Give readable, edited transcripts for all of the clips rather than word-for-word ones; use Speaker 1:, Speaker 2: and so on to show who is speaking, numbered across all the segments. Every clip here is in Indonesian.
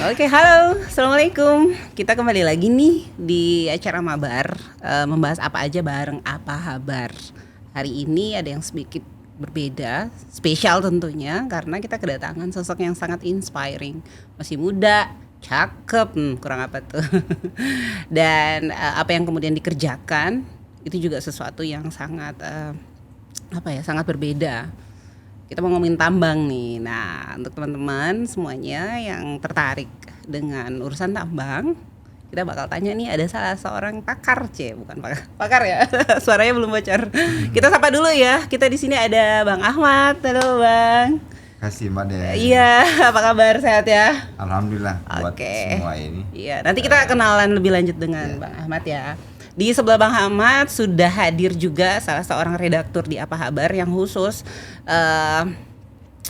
Speaker 1: Oke, halo, assalamualaikum. Kita kembali lagi nih di acara Mabar, membahas apa aja bareng Apa Habar. Hari ini ada yang sedikit berbeda, spesial tentunya karena kita kedatangan sosok yang sangat inspiring, masih muda, cakep, kurang apa tuh. Dan apa yang kemudian dikerjakan itu juga sesuatu yang sangat sangat berbeda. Kita mau ngomongin tambang nih. Nah, untuk teman-teman semuanya yang tertarik dengan urusan tambang, kita bakal tanya nih, ada salah seorang pakar, bukan pakar ya. Suaranya belum bocor. Kita sapa dulu ya. Kita di sini ada Bang Ahmad. Halo, Bang.
Speaker 2: Kasih Mbak Den.
Speaker 1: Iya, apa kabar? Sehat ya?
Speaker 2: Alhamdulillah buat
Speaker 1: Oke.
Speaker 2: semua ini.
Speaker 1: Iya, nanti kita kenalan lebih lanjut dengan Bang Ahmad ya. Di sebelah Bang Ahmad sudah hadir juga salah seorang redaktur di Apa Habar yang khusus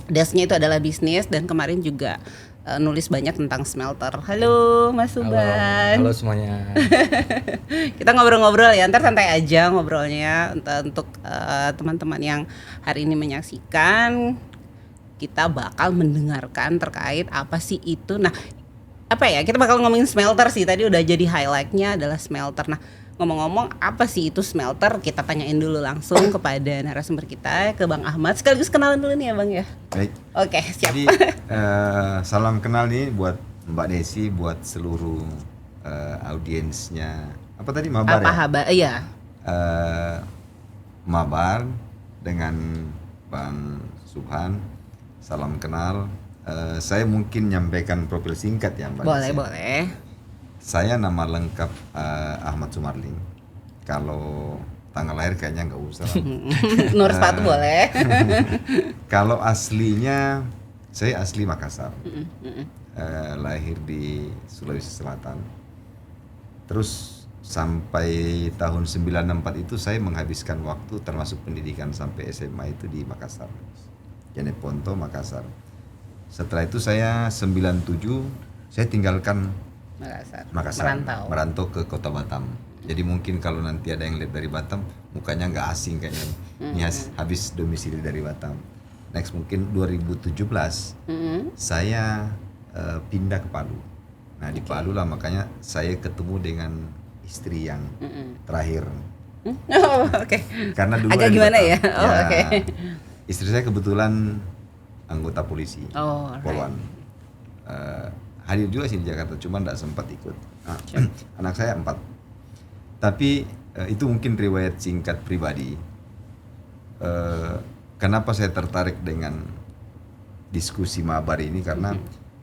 Speaker 1: desk-nya itu adalah bisnis, dan kemarin juga nulis banyak tentang smelter. Halo Mas Suban.
Speaker 3: Halo semuanya.
Speaker 1: Kita ngobrol-ngobrol ya, ntar santai aja ngobrolnya. Untuk teman-teman yang hari ini menyaksikan, kita bakal mendengarkan terkait apa sih itu. Nah, kita bakal ngomongin smelter sih. Tadi udah jadi highlightnya adalah smelter. Nah, ngomong-ngomong apa sih itu smelter, kita tanyain dulu langsung kepada narasumber kita, ke Bang Ahmad. Sekaligus kenalan dulu nih ya Bang ya.
Speaker 2: Baik.
Speaker 1: Oke, siap.
Speaker 2: Jadi salam kenal nih buat Mbak Desi, buat seluruh audiensnya. Apa tadi, Mabar
Speaker 1: Apa
Speaker 2: ya?
Speaker 1: Habar, iya.
Speaker 2: Mabar dengan Bang Subhan. Salam kenal. Saya mungkin nyampaikan profil singkat ya Mbak
Speaker 1: Boleh,
Speaker 2: Desi.
Speaker 1: boleh.
Speaker 2: Saya nama lengkap Ahmad Sumarling. Kalau tanggal lahir kayaknya nggak usah.
Speaker 1: Nur sepatu boleh.
Speaker 2: Kalau aslinya, saya asli Makassar. Lahir di Sulawesi Selatan. Terus sampai tahun 94 itu saya menghabiskan waktu termasuk pendidikan sampai SMA itu di Makassar. Jeneponto, Makassar. Setelah itu saya 97 saya tinggalkan Makassar, merantau ke kota Batam. Jadi mungkin kalau nanti ada yang lihat dari Batam, mukanya nggak asing kayaknya. Ini habis domisili dari Batam. Next mungkin 2017 saya pindah ke Palu. Nah di Palu lah makanya saya ketemu dengan istri yang terakhir.
Speaker 1: Oke.
Speaker 2: Karena dulu
Speaker 1: agak gimana ya? Oke.
Speaker 2: Istri saya kebetulan anggota polisi, Poluan. Hadir juga sih di Jakarta, cuma tidak sempat ikut. Nah, anak saya 4. Tapi itu mungkin riwayat singkat pribadi. Kenapa saya tertarik dengan diskusi Mabar ini, karena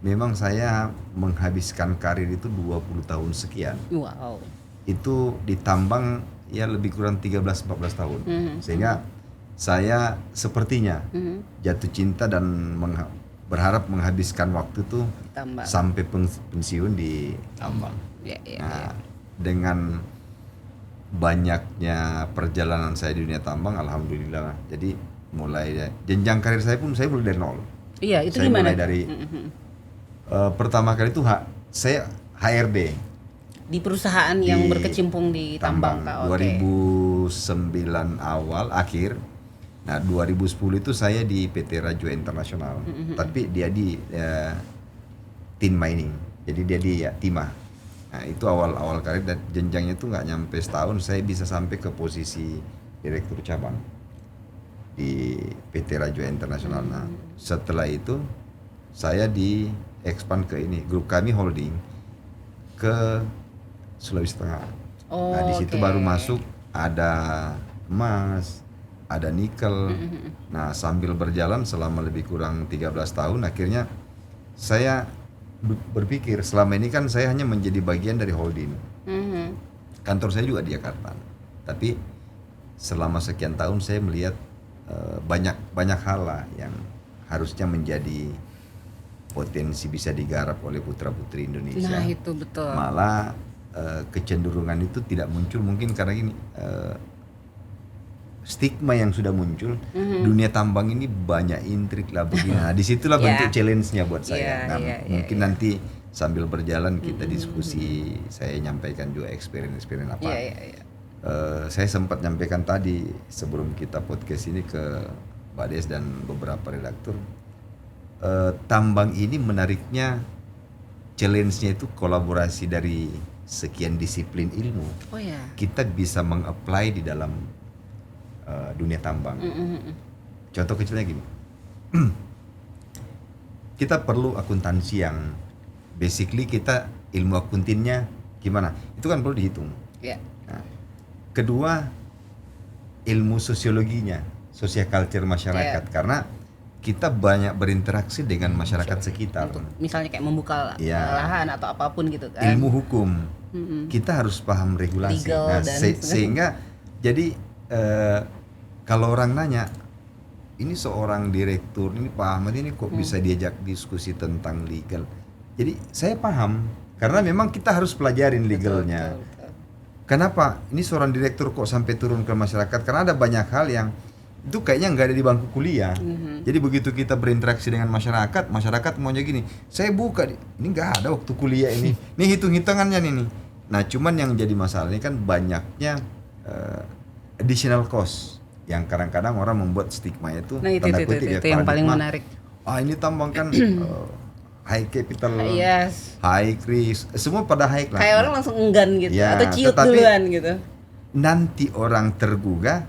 Speaker 2: memang saya menghabiskan karir itu 20 tahun sekian.
Speaker 1: Wow.
Speaker 2: Itu di tambang ya lebih kurang 13-14 tahun. Sehingga saya sepertinya jatuh cinta dan berharap menghabiskan waktu tuh sampai pensiun di tambang. Dengan banyaknya perjalanan saya di dunia tambang, alhamdulillah. Jadi mulai jenjang karir saya pun saya mulai dari nol.
Speaker 1: Iya, itu
Speaker 2: saya
Speaker 1: gimana?
Speaker 2: Mulai dari pertama kali itu saya HRD
Speaker 1: di perusahaan yang berkecimpung di tambang.
Speaker 2: 2009 awal akhir. Nah 2010 itu saya di PT Rajo Internasional, tapi dia di tin mining, jadi dia di timah. Nah itu awal karir, dan jenjangnya itu nggak nyampe setahun saya bisa sampai ke posisi direktur cabang di PT Rajo Internasional. Nah setelah itu saya di expand ke ini, grup kami holding ke Sulawesi Tengah. Nah di situ baru masuk ada emas, ada nikel. Nah sambil berjalan selama lebih kurang 13 tahun, akhirnya saya berpikir selama ini kan saya hanya menjadi bagian dari holding. Kantor saya juga di Jakarta, tapi selama sekian tahun saya melihat banyak hal lah yang harusnya menjadi potensi bisa digarap oleh putra-putri Indonesia.
Speaker 1: Nah itu betul.
Speaker 2: Malah kecenderungan itu tidak muncul mungkin karena gini, stigma yang sudah muncul. Dunia tambang ini banyak intrik lah begini. Nah, disitulah bentuk challenge-nya buat saya. Mungkin nanti sambil berjalan kita diskusi, saya nyampaikan juga experience apa. Saya sempat nyampaikan tadi sebelum kita podcast ini ke Mbak Des dan beberapa redaktur. Tambang ini menariknya challenge-nya itu kolaborasi dari sekian disiplin ilmu.
Speaker 1: Oh ya.
Speaker 2: Kita bisa meng-apply di dalam dunia tambang. Contoh kecilnya gini. Kita perlu akuntansi yang basically kita ilmu akuntinnya gimana? Itu kan perlu dihitung.
Speaker 1: Ya.
Speaker 2: Nah, kedua, ilmu sosiologinya, social culture masyarakat, karena kita banyak berinteraksi dengan masyarakat sekitar.
Speaker 1: Untuk misalnya kayak membuka
Speaker 2: Ya.
Speaker 1: lahan atau apapun gitu kan.
Speaker 2: Ilmu hukum, kita harus paham regulasi.
Speaker 1: Legal
Speaker 2: Nah,
Speaker 1: dan
Speaker 2: sehingga jadi kalau orang nanya, ini seorang direktur, ini Pak Ahmad ini kok bisa diajak diskusi tentang legal? Jadi saya paham, karena memang kita harus pelajarin legalnya.
Speaker 1: Betul.
Speaker 2: Kenapa? Ini seorang direktur kok sampai turun ke masyarakat? Karena ada banyak hal yang itu kayaknya nggak ada di bangku kuliah. Jadi begitu kita berinteraksi dengan masyarakat, masyarakat maunya gini, saya buka, ini nggak ada waktu kuliah ini. Nih hitung-hitungannya nih. Nah cuman yang jadi masalah ini kan banyaknya additional cost yang kadang-kadang orang membuat stigma itu,
Speaker 1: Nah itu yang paling menarik.
Speaker 2: Ah ini tambang kan high capital,
Speaker 1: Yes.
Speaker 2: high risk, semua pada high lah.
Speaker 1: Kayak orang langsung enggan gitu
Speaker 2: Ya,
Speaker 1: atau ciut
Speaker 2: tetapi
Speaker 1: duluan gitu.
Speaker 2: nanti orang tergugah,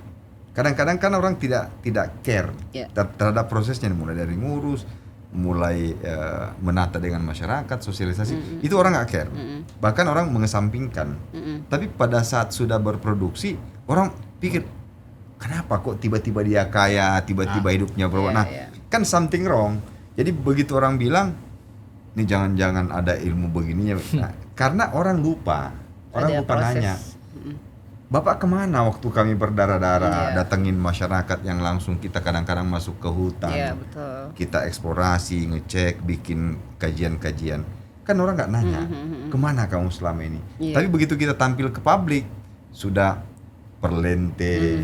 Speaker 2: kadang-kadang kan orang tidak care
Speaker 1: Ya.
Speaker 2: terhadap prosesnya, mulai dari ngurus, mulai menata dengan masyarakat, sosialisasi, itu orang nggak care, bahkan orang mengesampingkan. Tapi pada saat sudah berproduksi, orang pikir kenapa kok tiba-tiba dia kaya, tiba-tiba hidupnya berubah. Nah, kan something wrong. Jadi begitu orang bilang, ini jangan-jangan ada ilmu begininya, nah, karena orang lupa nanya. Bapak kemana waktu kami berdarah-darah datengin masyarakat yang langsung kita kadang-kadang masuk ke hutan,
Speaker 1: Betul.
Speaker 2: kita eksplorasi, ngecek, bikin kajian-kajian, kan orang nggak nanya kemana kamu selama ini. Tapi begitu kita tampil ke publik sudah perlente,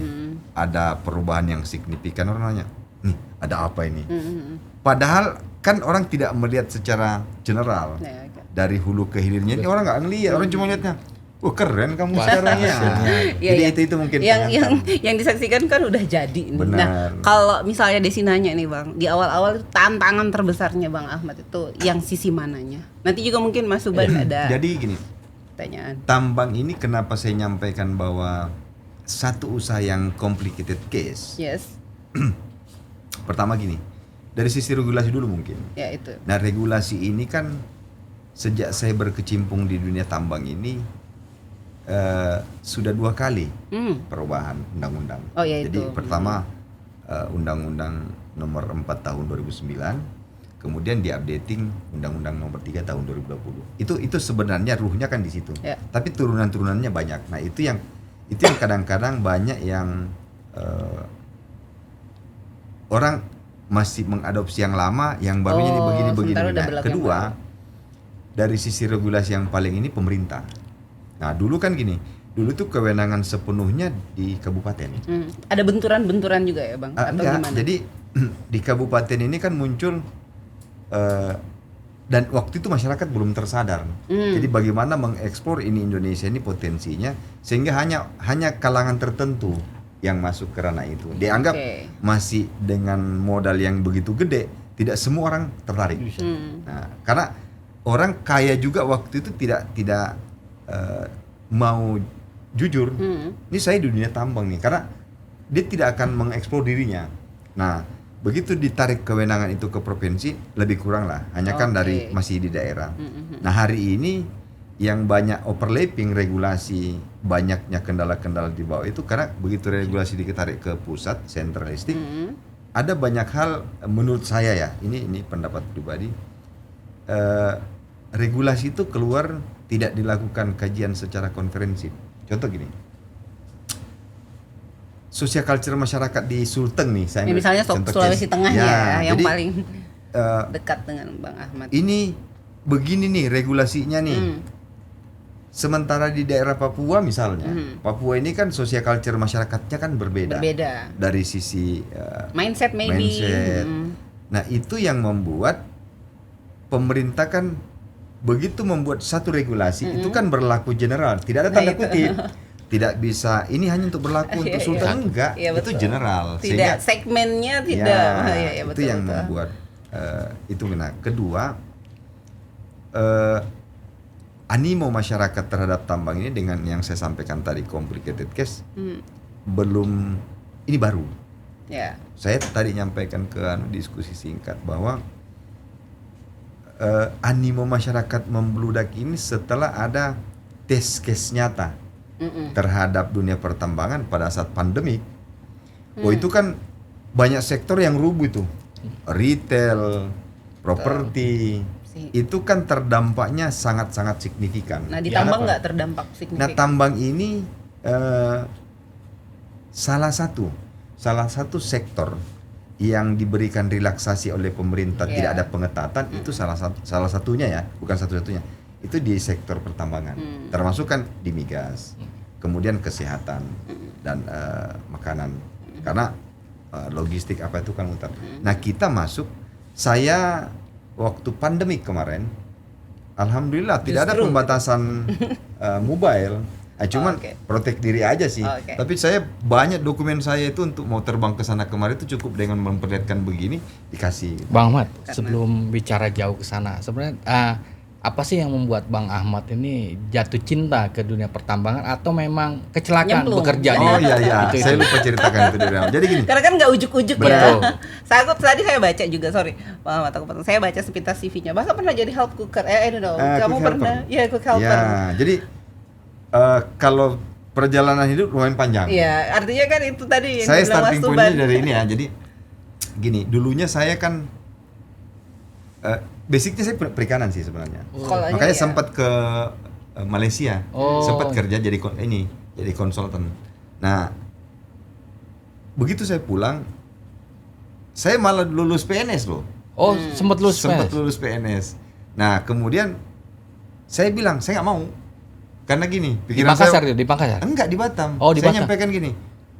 Speaker 2: ada perubahan yang signifikan, orang nanya, nih ada apa ini? Padahal kan orang tidak melihat secara general dari hulu ke hilirnya, ini orang nggak ngelihat, orang cuma lihatnya. Keren kamu sekarang ya. Jadi itu mungkin
Speaker 1: yang disaksikan kan udah jadi.
Speaker 2: Benar.
Speaker 1: Nah, kalau misalnya Desi nanya nih Bang, di awal-awal itu tantangan terbesarnya Bang Ahmad itu yang sisi mananya? Nanti juga mungkin Mas Suban ada.
Speaker 2: Jadi gini,
Speaker 1: pertanyaan.
Speaker 2: Tambang ini kenapa saya nyampaikan bahwa satu usaha yang complicated case.
Speaker 1: Yes.
Speaker 2: Pertama gini, dari sisi regulasi dulu mungkin.
Speaker 1: Ya itu.
Speaker 2: Nah regulasi ini kan sejak saya berkecimpung di dunia tambang ini sudah 2 kali perubahan undang-undang.
Speaker 1: Oh, ya
Speaker 2: jadi
Speaker 1: itu.
Speaker 2: pertama Undang-Undang Nomor 4 Tahun 2009, kemudian diupdating Undang-Undang Nomor 3 Tahun 2020. Itu sebenarnya ruhnya kan di situ.
Speaker 1: Ya.
Speaker 2: Tapi turunan-turunannya banyak. Nah itu yang kadang-kadang banyak yang orang masih mengadopsi yang lama, yang barunya ini begini-begini. Nah, kedua, dari sisi regulasi yang paling ini pemerintah. Nah dulu kan gini, dulu tuh kewenangan sepenuhnya di kabupaten.
Speaker 1: Ada benturan-benturan juga ya Bang? Atau
Speaker 2: Enggak,
Speaker 1: gimana?
Speaker 2: jadi di kabupaten ini kan muncul dan waktu itu masyarakat belum tersadar. Jadi bagaimana mengeksplor ini Indonesia ini potensinya, sehingga hanya kalangan tertentu yang masuk ke ranah itu. Dianggap masih dengan modal yang begitu gede, tidak semua orang tertarik. Nah, karena orang kaya juga waktu itu tidak mau jujur, ini saya di dunia tambang nih, karena dia tidak akan mengeksplor dirinya. Nah, begitu ditarik kewenangan itu ke provinsi, lebih kurang lah, hanya kan dari masih di daerah. Nah, hari ini yang banyak overlapping regulasi, banyaknya kendala-kendala di bawah itu karena begitu regulasi ditarik ke pusat, sentralistik, ada banyak hal menurut saya ya, ini pendapat pribadi, regulasi itu keluar tidak dilakukan kajian secara konferensif. Contoh gini, social culture masyarakat di Sulteng nih, saya
Speaker 1: misalnya Sulawesi Tengah ya, yang
Speaker 2: jadi,
Speaker 1: paling dekat dengan Bang Ahmad.
Speaker 2: Ini begini nih regulasinya nih. Sementara di daerah Papua misalnya, Papua ini kan social culture masyarakatnya kan berbeda. Dari sisi
Speaker 1: mindset maybe.
Speaker 2: Nah itu yang membuat pemerintah kan begitu membuat satu regulasi itu kan berlaku general, tidak ada tanda kutip. Tidak bisa ini hanya untuk berlaku untuk Sultan, enggak, itu general.
Speaker 1: Tidak,
Speaker 2: sehingga
Speaker 1: segmennya tidak.
Speaker 2: Itu yang membuat itu. Nah, kedua, animo masyarakat terhadap tambang ini dengan yang saya sampaikan tadi complicated case belum, ini baru.
Speaker 1: Ya.
Speaker 2: Saya tadi nyampaikan ke diskusi singkat bahwa animo masyarakat membludak ini setelah ada test case nyata terhadap dunia pertambangan pada saat pandemik. Oh itu kan banyak sektor yang rubuh itu, retail, properti, itu kan terdampaknya sangat-sangat signifikan.
Speaker 1: Nah di tambang nggak terdampak signifikan.
Speaker 2: Nah tambang ini salah satu sektor yang diberikan relaksasi oleh pemerintah, tidak ada pengetatan, itu salah satunya ya, bukan satu-satunya. Itu di sektor pertambangan, termasuk kan di migas, kemudian kesehatan dan makanan, karena logistik apa itu kan muter. Nah kita masuk, saya waktu pandemik kemarin, alhamdulillah tidak ada pembatasan mobile. Cuman protek diri aja sih. Tapi saya banyak dokumen saya itu untuk mau terbang ke sana kemarin itu cukup dengan memperlihatkan begini dikasih.
Speaker 3: Bang Ahmad, sebelum bicara jauh ke sana, sebenarnya apa sih yang membuat Bang Ahmad ini jatuh cinta ke dunia pertambangan atau memang kecelakaan bekerja?
Speaker 2: Oh iya, saya lupa ceritakan itu dari awal. Jadi gini.
Speaker 1: Karena kan nggak ujuk-ujuk ya. Tadi saya baca juga, sorry, Bang Ahmad, aku potong. Saya baca sepintas CV-nya. Bahkan pernah jadi help cooker. I don't know. Kamu pernah? Ya, cook helper.
Speaker 2: Ya, jadi kalau perjalanan hidup lumayan panjang.
Speaker 1: Iya, artinya kan itu tadi yang
Speaker 2: saya starting point-nya dari ini ya. Jadi gini, dulunya saya kan basicnya saya perikanan sih sebenarnya. Makanya sempat ke Malaysia, sempat kerja jadi konsultan. Nah, begitu saya pulang, saya malah lulus PNS loh.
Speaker 3: Oh, sempat
Speaker 2: lulus PNS. Nah, kemudian saya bilang saya nggak mau. Karena gini, pikiran
Speaker 3: saya di Makassar?
Speaker 2: Enggak, di Batam.
Speaker 3: Oh, di
Speaker 2: Batam.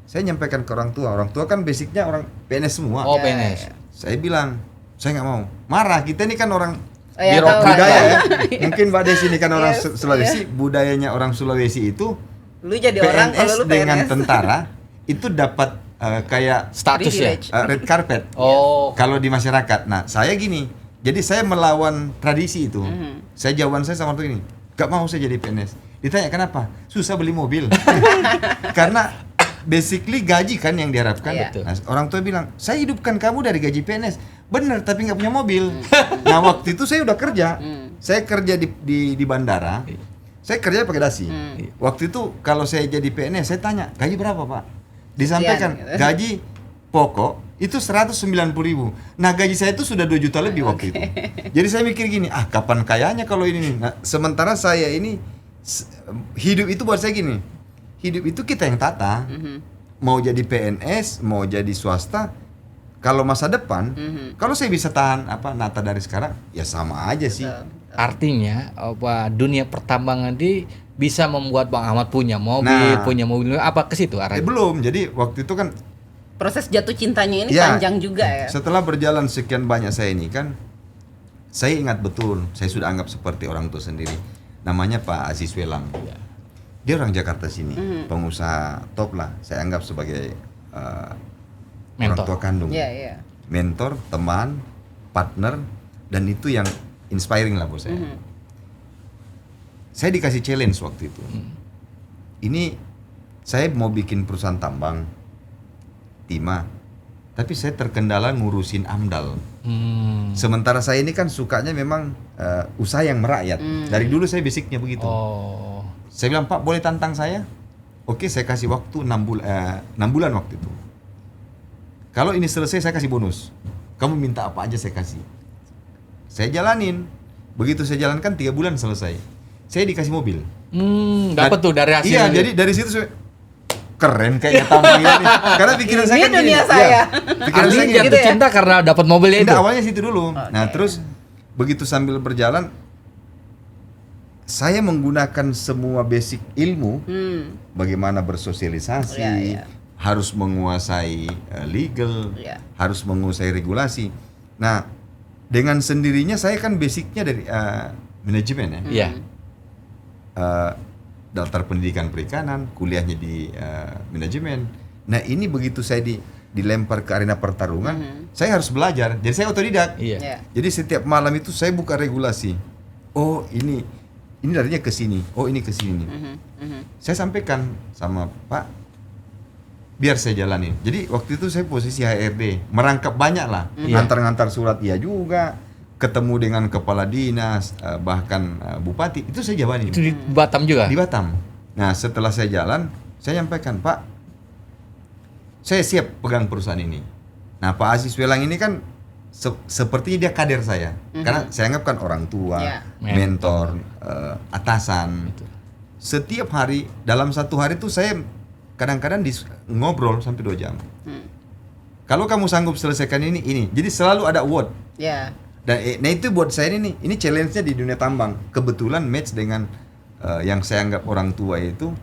Speaker 2: Saya nyampaikan ke orang tua kan basicnya orang PNS semua.
Speaker 3: Oh, PNS.
Speaker 2: Saya bilang, saya nggak mau. Marah, kita ini kan orang
Speaker 3: budaya
Speaker 2: ya. Mungkin Mbak Desi ini kan orang Sulawesi, budayanya orang Sulawesi itu
Speaker 1: lu jadi
Speaker 2: PNS
Speaker 1: orang kalau lu PNS
Speaker 2: dengan tentara itu dapat kayak
Speaker 3: status ya,
Speaker 2: red carpet. Kalau di masyarakat. Nah, saya gini. Jadi saya melawan tradisi itu. Jawaban saya sama orang ini, gak mau saya jadi PNS. Ditanya kenapa? Susah beli mobil. Karena basically gaji kan yang diharapkan. Nah, orang tua bilang, saya hidupkan kamu dari gaji PNS. Bener, tapi nggak punya mobil. Nah waktu itu saya udah kerja. Saya kerja di bandara. Saya kerja pakai dasi. Waktu itu kalau saya jadi PNS, saya tanya, gaji berapa Pak? Disampaikan, gaji pokok itu 190.000. Nah gaji saya itu sudah 2 juta lebih waktu itu. Jadi saya mikir gini, kapan kayanya kalau ini nih. Nah, sementara saya ini hidup itu buat saya gini, hidup itu kita yang tata. Mau jadi PNS, mau jadi swasta, kalau masa depan, kalau saya bisa tahan nata dari sekarang, ya sama aja sih.
Speaker 3: Artinya dunia pertambangan di bisa membuat Bang Ahmad punya mobil, apa ke situ arahnya?
Speaker 2: Belum. Jadi waktu itu kan
Speaker 1: proses jatuh cintanya ini panjang juga ya.
Speaker 2: Setelah berjalan sekian banyak saya ini kan, saya ingat betul, saya sudah anggap seperti orang tua sendiri. Namanya Pak Aziz Welang. Dia orang Jakarta sini, pengusaha top lah. Saya anggap sebagai orang tua kandung. Mentor, teman, partner, dan itu yang inspiring lah buat saya. Saya dikasih challenge waktu itu. Ini saya mau bikin perusahaan tambang, timah, tapi saya terkendala ngurusin AMDAL. Sementara saya ini kan sukanya memang usaha yang merakyat. Dari dulu saya basicnya begitu. Saya bilang, Pak boleh tantang saya? Oke, saya kasih waktu 6 bulan waktu itu. Kalau ini selesai saya kasih bonus. Kamu minta apa aja saya kasih. Saya jalanin. Begitu saya jalankan 3 bulan selesai. Saya dikasih mobil.
Speaker 3: Dapat tuh dari hasil.
Speaker 2: Iya, jadi dari situ saya keren kayaknya tambang ini. Karena pikiran saya kan
Speaker 1: dunia saya.
Speaker 2: Pikiran saya
Speaker 3: jatuh cinta karena dapat mobilnya itu.
Speaker 2: Awalnya situ dulu. Nah, terus begitu sambil berjalan saya menggunakan semua basic ilmu bagaimana bersosialisasi, harus menguasai legal, harus menguasai regulasi. Nah, dengan sendirinya saya kan basicnya dari manajemen ya. Daftar pendidikan perikanan, kuliahnya di manajemen. Nah ini begitu saya dilempar ke arena pertarungan, saya harus belajar. Jadi saya otodidak. Jadi setiap malam itu saya buka regulasi. oh ini larinya ke sini, oh ini ke sini. Saya sampaikan sama Pak, biar saya jalanin. Jadi waktu itu saya posisi HRD, merangkap banyak lah, ngantar-ngantar surat iya juga, ketemu dengan kepala dinas, bahkan bupati, itu saya jalanin.
Speaker 3: Itu di Batam juga?
Speaker 2: Di Batam. Nah setelah saya jalan, saya nyampaikan, Pak, saya siap pegang perusahaan ini. Nah Pak Aziz Welang ini kan sepertinya dia kader saya, karena saya anggap kan orang tua, mentor, atasan.
Speaker 3: Betul.
Speaker 2: Setiap hari, dalam satu hari itu saya kadang-kadang ngobrol sampai 2 jam. Kalau kamu sanggup selesaikan ini. Jadi selalu ada award.
Speaker 1: Ya.
Speaker 2: Dan nah itu buat saya ini challenge-nya di dunia tambang. Kebetulan match dengan yang saya anggap orang tua itu,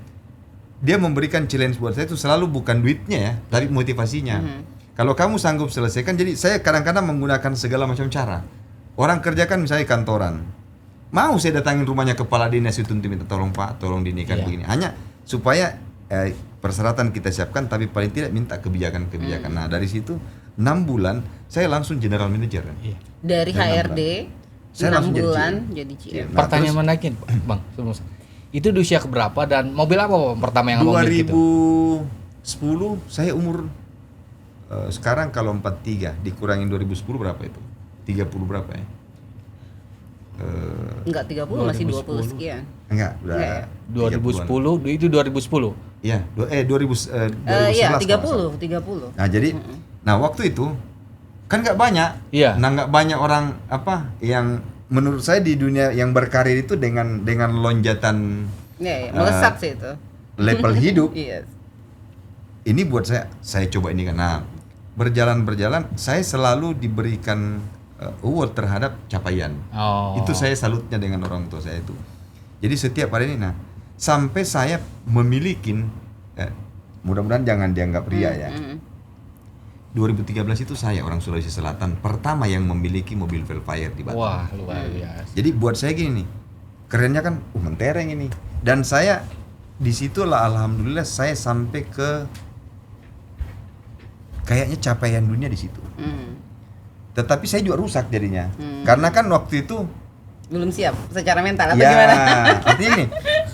Speaker 2: dia memberikan challenge buat saya itu selalu bukan duitnya ya, tapi motivasinya. Kalau kamu sanggup selesaikan, jadi saya kadang-kadang menggunakan segala macam cara. Orang kerjakan misalnya kantoran, mau saya datangin rumahnya kepala dinas itu untuk minta tolong Pak, tolong dinikan begini. Hanya supaya persyaratan kita siapkan, tapi paling tidak minta kebijakan-kebijakan. Nah dari situ 6 bulan saya langsung general manager.
Speaker 1: Dari HRD
Speaker 2: Saya
Speaker 1: 6
Speaker 2: langsung jadi
Speaker 1: bulan
Speaker 2: GM.
Speaker 1: jadi GM.
Speaker 2: Nah,
Speaker 3: Pertanyaan
Speaker 2: terus-
Speaker 3: menarik, Bang. Itu di usia keberapa dan mobil apa Bang, pertama yang Abang miliki itu?
Speaker 2: 2010 saya umur sekarang kalau 43 dikurangin 2010 berapa itu? 30 berapa ya?
Speaker 1: Enggak 30 masih 20 sekian.
Speaker 2: Enggak, udah
Speaker 1: Enggak ya?
Speaker 3: 2010, itu 2010.
Speaker 2: Iya, 2011
Speaker 1: Iya,
Speaker 2: kalau nggak
Speaker 1: 30.
Speaker 2: salah. Nah, jadi nah waktu itu kan nggak banyak.
Speaker 3: Iya.
Speaker 2: Nah, nggak banyak orang apa yang menurut saya di dunia yang berkarir itu dengan lonjatan
Speaker 1: Iya, melesat sih itu.
Speaker 2: level hidup.
Speaker 1: Iya.
Speaker 2: Ini buat saya coba ini kan. Nah, berjalan saya selalu diberikan award terhadap capaian.
Speaker 3: Oh.
Speaker 2: Itu saya salutnya dengan orang tua saya itu. Jadi setiap hari ini, nah sampai saya memiliki, mudah-mudahan jangan dianggap ria ya. 2013 itu saya orang Sulawesi Selatan pertama yang memiliki mobil Velfire di Batam.
Speaker 3: Wah, luar biasa.
Speaker 2: Jadi buat saya gini nih, kerennya kan, mentereng ini. Dan saya disitulah alhamdulillah saya sampai ke kayaknya capaian dunia di situ. Tetapi saya juga rusak jadinya, karena kan waktu itu
Speaker 1: Belum siap secara mental atau
Speaker 2: ya,
Speaker 1: gimana?
Speaker 2: artinya gini,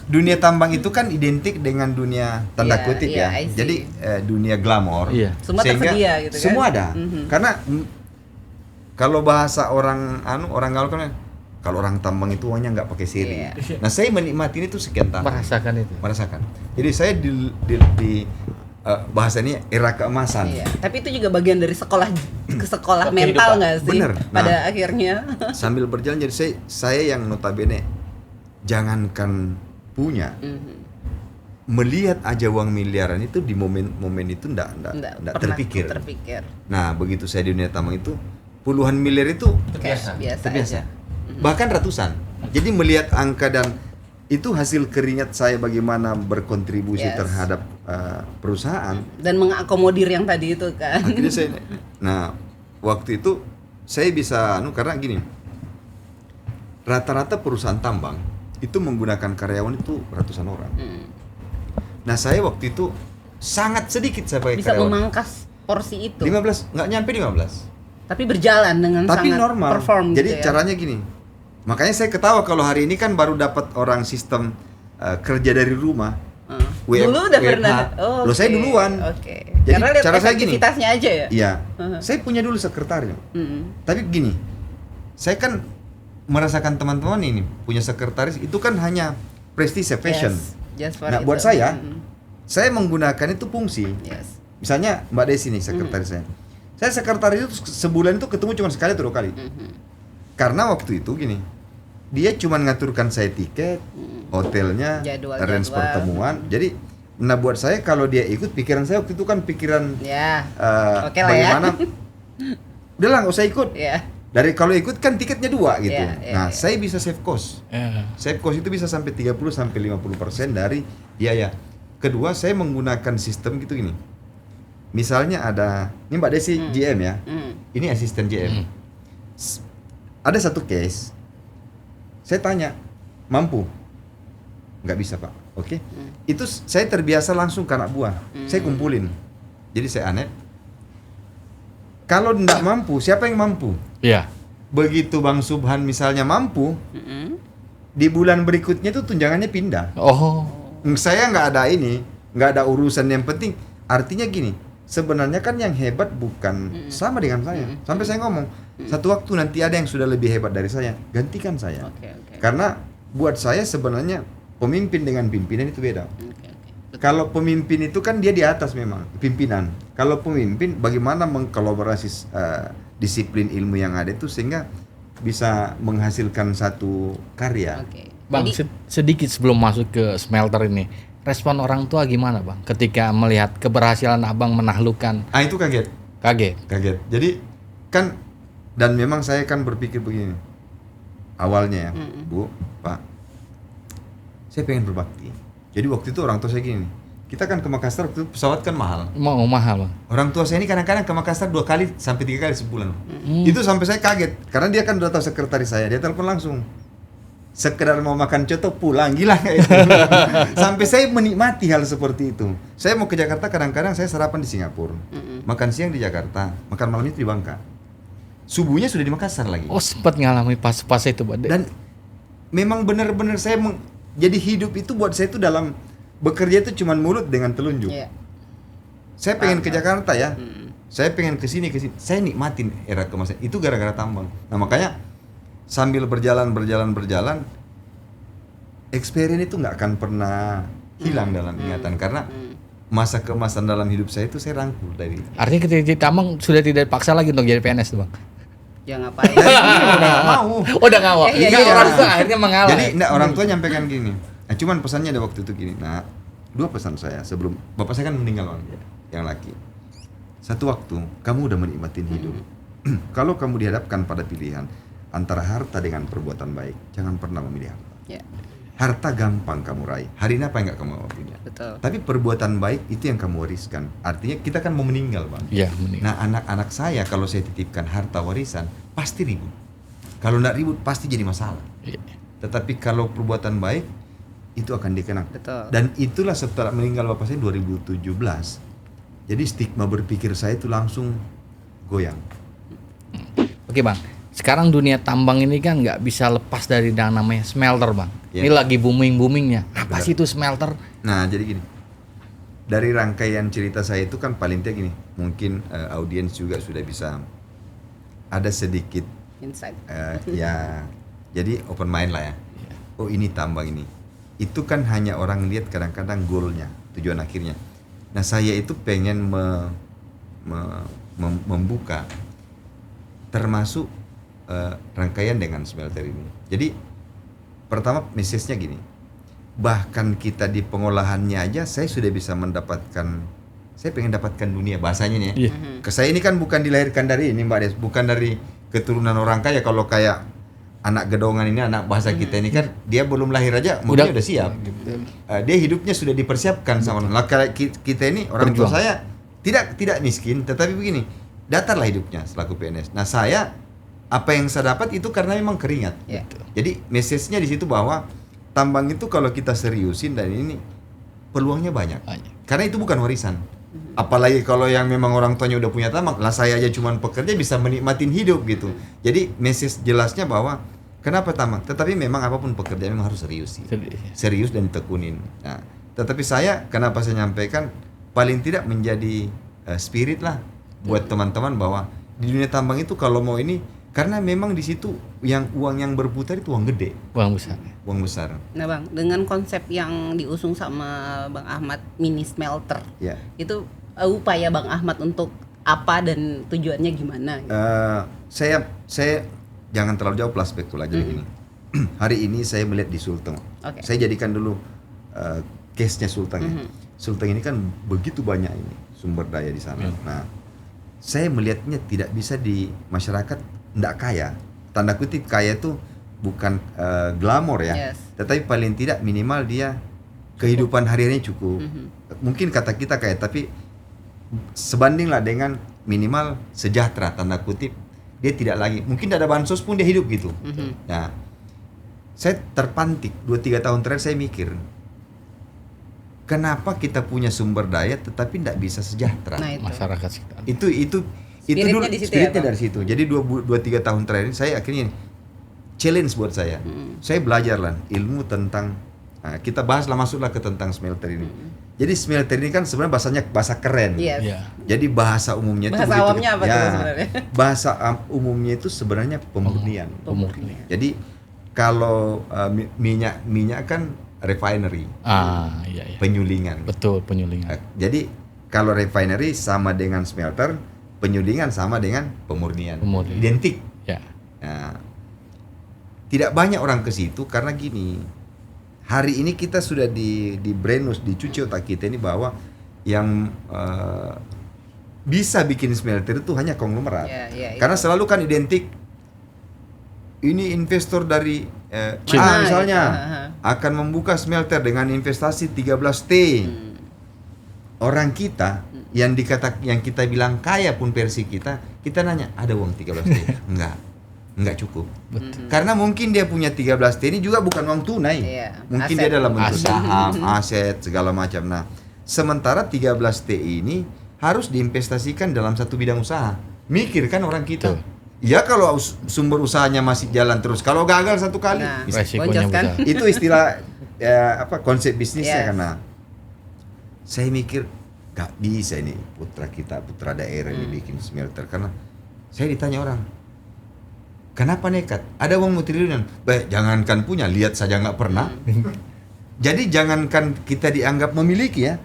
Speaker 2: dunia tambang itu kan identik dengan dunia tanda
Speaker 1: Iya,
Speaker 2: kutip
Speaker 1: iya,
Speaker 2: ya.
Speaker 1: I see.
Speaker 2: Jadi dunia glamor.
Speaker 3: Iya.
Speaker 1: Semua
Speaker 2: Sehingga
Speaker 1: tersedia gitu kan?
Speaker 2: Semua ada. Karena kalau bahasa orang gaul kan, kalau orang tambang itu uangnya nggak pakai siri.
Speaker 1: Iya.
Speaker 2: Nah, saya menikmati itu sekian tahun.
Speaker 3: Merasakan.
Speaker 2: Jadi saya di bahasa ini era keemasan.
Speaker 1: Iya. Tapi itu juga bagian dari sekolah ke sekolah
Speaker 3: Kehidupan.
Speaker 1: mental nggak sih?
Speaker 2: Bener.
Speaker 1: Pada
Speaker 2: Nah.
Speaker 1: akhirnya.
Speaker 2: Sambil berjalan jadi saya yang notabene jangankan punya, melihat aja uang miliaran itu di momen itu ndak
Speaker 1: Nggak
Speaker 2: terpikir.
Speaker 1: terpikir.
Speaker 2: Nah, begitu saya di dunia tambang itu puluhan miliar itu
Speaker 1: Kayak biasa
Speaker 2: terbiasa.
Speaker 1: aja.
Speaker 2: Bahkan ratusan. Jadi melihat angka dan itu hasil keringat saya bagaimana berkontribusi
Speaker 1: Yes.
Speaker 2: terhadap perusahaan.
Speaker 1: Dan mengakomodir yang tadi itu kan.
Speaker 2: Akhirnya nah waktu itu saya bisa karena gini, rata-rata perusahaan tambang itu menggunakan karyawan itu ratusan orang. Nah saya waktu itu sangat sedikit saya pakai
Speaker 1: Bisa
Speaker 2: karyawan.
Speaker 1: memangkas porsi itu.
Speaker 2: 15, nggak nyampe 15.
Speaker 1: Tapi berjalan dengan
Speaker 2: Tapi
Speaker 1: sangat
Speaker 2: normal.
Speaker 1: perform
Speaker 2: Jadi
Speaker 1: gitu ya.
Speaker 2: caranya gini. Makanya saya ketawa kalau hari ini kan baru dapat orang sistem kerja dari rumah.
Speaker 1: Dulu udah pernah.
Speaker 2: Loh, saya duluan.
Speaker 1: Oke.
Speaker 2: Jadi
Speaker 1: Karena lihat
Speaker 2: cara saya gini.
Speaker 1: efektivitasnya aja ya.
Speaker 2: Iya. Saya punya dulu sekretaris. Tapi gini, saya kan merasakan teman-teman ini punya sekretaris itu kan hanya prestige fashion.
Speaker 1: Yes, just for
Speaker 2: Nah,
Speaker 1: itu.
Speaker 2: buat saya menggunakan itu fungsi.
Speaker 1: Yes.
Speaker 2: Misalnya Mbak Desi nih sekretaris saya. Saya sekretaris itu sebulan itu ketemu cuma sekali atau 2 kali. Karena waktu itu gini, dia cuma ngaturkan saya tiket, hotelnya,
Speaker 1: Jadwal.
Speaker 2: arrange pertemuan. Jadi, nah buat saya kalau dia ikut, pikiran saya waktu itu kan pikiran
Speaker 1: Ya. Oke lah ya.
Speaker 2: bagaimana, udahlah nggak usah ikut.
Speaker 1: Ya.
Speaker 2: Dari kalau ikut kan tiketnya 2 gitu.
Speaker 1: Iya, iya,
Speaker 2: Nah,
Speaker 1: iya.
Speaker 2: saya bisa save cost. Save cost itu bisa sampai 30-50% dari biaya. Kedua, saya menggunakan sistem gitu gini. Misalnya ini Mbak Desi GM ya. Ini asisten GM. Ada satu case. Saya tanya, mampu? Nggak bisa Pak. Oke. Itu saya terbiasa langsung ke anak buah. Saya kumpulin. Jadi saya aneh. Kalau nggak mampu, siapa yang mampu?
Speaker 3: Iya.
Speaker 2: begitu Bang Subhan misalnya mampu,
Speaker 1: Mm-mm.
Speaker 2: di bulan berikutnya itu tunjangannya pindah.
Speaker 3: Oh,
Speaker 2: Saya nggak ada urusan. Yang penting artinya gini, sebenarnya kan yang hebat bukan sama dengan saya. Sampai saya ngomong, satu waktu nanti ada yang sudah lebih hebat dari saya, gantikan saya.
Speaker 1: Oke, oke.
Speaker 2: Karena buat saya sebenarnya pemimpin dengan pimpinan itu beda.
Speaker 1: Oke, oke.
Speaker 2: Kalau pemimpin itu kan dia di atas memang, pimpinan. Kalau pemimpin bagaimana mengkolaborasi disiplin ilmu yang ada itu sehingga bisa menghasilkan satu karya.
Speaker 1: Oke.
Speaker 3: Bang,
Speaker 1: Jadi,
Speaker 3: sedikit sebelum masuk ke smelter ini, respon orang tua gimana Bang ketika melihat keberhasilan Abang menaklukkan?
Speaker 2: Ah itu kaget.
Speaker 3: Kaget.
Speaker 2: Jadi kan, dan memang saya kan berpikir begini awalnya ya, Bu, Pak, saya pengen berbakti. Jadi waktu itu orang tua saya gini, kita kan ke Makassar waktu itu pesawat kan mahal.
Speaker 3: Mau mahal Bang.
Speaker 2: Orang tua saya ini kadang-kadang ke Makassar 2 kali sampai 3 kali sebulan. Itu sampai saya kaget karena dia kan udah tahu sekretaris saya, dia telepon langsung. Sekedar mau makan coto pulang, gila kayak itu. Sampai saya menikmati hal seperti itu. Saya mau ke Jakarta kadang-kadang saya sarapan di Singapura, makan siang di Jakarta, makan malam itu di Bangka. Subuhnya sudah di Makassar lagi.
Speaker 3: Oh, sempat ngalami pas itu Bang.
Speaker 2: Dan memang benar-benar saya jadi hidup itu buat saya itu dalam bekerja itu cuman mulut dengan telunjuk.
Speaker 1: iya.
Speaker 2: Saya pengen ke Jakarta ya. Saya pengen ke sini. Saya nikmatin era kemasan. Itu gara-gara tambang. Nah, makanya sambil berjalan, experience itu nggak akan pernah hilang dalam ingatan karena masa keemasan dalam hidup saya itu saya rangkul dari.
Speaker 3: Artinya ketika Abang sudah tidak dipaksa lagi untuk jadi PNS tuh Bang.
Speaker 1: Ya ngapain?
Speaker 2: Udah nggak mau.
Speaker 3: Oh, udah ngawak.
Speaker 1: Iya,
Speaker 3: Enggak,
Speaker 1: iya.
Speaker 3: orang tua akhirnya mengalah.
Speaker 2: Jadi orang tua nyampaikan gini. Nah, cuman pesannya ada waktu itu gini. Nah, 2 pesan saya sebelum bapak saya kan meninggal Bang, yang laki. Satu waktu kamu udah menikmatin hidup. Kalau kamu dihadapkan pada pilihan antara harta dengan perbuatan baik, jangan pernah memilih harta.
Speaker 1: Ya,
Speaker 2: Harta gampang kamu raih. Hari ini apa yang nggak kamu mau punya?
Speaker 1: betul.
Speaker 2: Tapi perbuatan baik itu yang kamu wariskan. Artinya kita kan mau meninggal Bang.
Speaker 3: Iya, meninggal.
Speaker 2: Nah anak-anak saya kalau saya titipkan harta warisan pasti ribut. Kalau nggak ribut pasti jadi masalah.
Speaker 3: Iya.
Speaker 2: Tetapi kalau perbuatan baik itu akan dikenang.
Speaker 1: Betul.
Speaker 2: Dan itulah setelah meninggal bapak saya 2017. Jadi stigma berpikir saya itu langsung goyang.
Speaker 3: Oke Bang, sekarang dunia tambang ini kan nggak bisa lepas dari yang namanya smelter Bang.
Speaker 2: Ya.
Speaker 3: Ini lagi boomingnya. Apa
Speaker 2: Benar.
Speaker 3: sih itu smelter?
Speaker 2: Nah jadi gini, dari rangkaian cerita saya itu kan paling tidak gini, mungkin audiens juga sudah bisa ada sedikit
Speaker 1: Insight.
Speaker 2: ya, jadi open mind lah ya. Oh ini tambang ini, itu kan hanya orang lihat kadang-kadang goalnya, tujuan akhirnya. Nah saya itu pengen membuka termasuk rangkaian dengan smelter ini. Jadi pertama message-nya gini, bahkan kita di pengolahannya aja saya sudah bisa mendapatkan, saya pengen dapatkan dunia bahasanya nih ya.
Speaker 3: Iya.
Speaker 2: Ke saya ini kan bukan dilahirkan dari ini Mbak Des, bukan dari keturunan orang kaya. Kalau kayak anak gedongan ini, anak bahasa kita ini kan dia belum lahir aja mobilnya udah siap. Dia hidupnya sudah dipersiapkan sama orang. Lah kayak kita ini orang tua
Speaker 3: Berjuang.
Speaker 2: saya tidak miskin, tetapi begini, datarlah hidupnya selaku PNS. Nah saya apa yang saya dapat itu karena memang keringat.
Speaker 1: Ya.
Speaker 2: Jadi message-nya di situ bahwa tambang itu kalau kita seriusin dan ini peluangnya banyak. Karena itu bukan warisan. Apalagi kalau yang memang orang tuanya udah punya tambang, lah saya aja cuman pekerja bisa menikmatin hidup gitu. Jadi message jelasnya bahwa kenapa tambang? Tetapi memang apapun pekerjaan memang harus serius sih. Serius dan ditekunin. Nah, tetapi saya kenapa saya nyampaikan paling tidak menjadi spirit lah buat teman-teman bahwa di dunia tambang itu kalau mau ini, karena memang di situ yang uang yang berputar itu uang gede,
Speaker 3: Uang besar.
Speaker 2: uang besar.
Speaker 1: Nah Bang, dengan konsep yang diusung sama Bang Ahmad, mini smelter,
Speaker 2: Ya.
Speaker 1: itu upaya Bang Ahmad untuk apa dan tujuannya gimana?
Speaker 2: Saya jangan terlalu jauh flashback lah jadi gini. Hari ini saya melihat di Sulteng.
Speaker 1: Oke.
Speaker 2: Saya jadikan dulu case-nya Sulteng ya. Sulteng ini kan begitu banyak ini sumber daya di sana. Nah, saya melihatnya tidak bisa di masyarakat tidak kaya. Tanda kutip kaya itu bukan glamor ya.
Speaker 1: Yes.
Speaker 2: Tetapi paling tidak minimal dia kehidupan hariannya cukup. Mungkin kata kita kaya tapi sebandinglah dengan minimal sejahtera tanda kutip. Dia tidak lagi, mungkin tidak ada bansos pun dia hidup gitu. Nah, saya terpantik 2-3 tahun terakhir saya mikir, kenapa kita punya sumber daya tetapi tidak bisa sejahtera?
Speaker 1: Nah, itu.
Speaker 3: Masyarakat sekitar.
Speaker 1: Spiritnya di situ ya,
Speaker 2: spiritnya
Speaker 1: Bang?
Speaker 2: dari situ. Jadi 2-3 tahun terakhir ini saya akhirnya challenge buat saya. Saya belajar lah ilmu tentang kita bahaslah masuklah ke tentang smelter ini. Jadi smelter ini kan sebenarnya bahasanya bahasa keren.
Speaker 1: Yes.
Speaker 3: Iya.
Speaker 2: Jadi bahasa umumnya itu
Speaker 1: Bahasa awamnya apa tuh sebenarnya?
Speaker 2: Bahasa umumnya itu sebenarnya pemurnian.
Speaker 3: Pemurnian.
Speaker 2: Jadi kalau minyak kan refinery,
Speaker 3: Iya, iya.
Speaker 2: penyulingan.
Speaker 3: Betul, penyulingan.
Speaker 2: Jadi kalau refinery sama dengan smelter, penyulingan sama dengan pemurnian.
Speaker 3: Pemurnian.
Speaker 2: Identik.
Speaker 3: Ya.
Speaker 2: Nah, tidak banyak orang ke situ karena gini. Hari ini kita sudah di brainwash, dicuci otak kita ini bahwa yang bisa bikin smelter itu hanya konglomerat.
Speaker 1: Iya,
Speaker 2: Karena selalu kan identik ini investor dari
Speaker 1: China,
Speaker 2: misalnya
Speaker 1: gitu.
Speaker 2: akan membuka smelter dengan investasi 13T. Orang kita yang kita bilang kaya pun versi kita nanya ada uang 13T? Enggak cukup.
Speaker 3: Betul.
Speaker 2: Karena mungkin dia punya 13T ini juga bukan uang tunai.
Speaker 1: Iya,
Speaker 2: Mungkin
Speaker 1: aset.
Speaker 2: dia dalam bentuk
Speaker 3: Aset.
Speaker 2: saham, aset segala macam. Nah, sementara 13T ini harus diinvestasikan dalam satu bidang usaha. Mikir kan orang kita.
Speaker 3: Betul.
Speaker 2: Ya kalau sumber usahanya masih jalan terus, kalau gagal satu kali,
Speaker 1: Nah,
Speaker 3: Resikonya
Speaker 1: boncos kan?
Speaker 3: besar.
Speaker 2: itu istilah konsep bisnisnya
Speaker 1: Yes.
Speaker 2: karena saya mikir gak bisa ini putra daerah ini bikin smelter karena saya ditanya orang kenapa nekat ada uang triliunan baik jangankan punya lihat saja nggak pernah jadi jangankan kita dianggap memiliki ya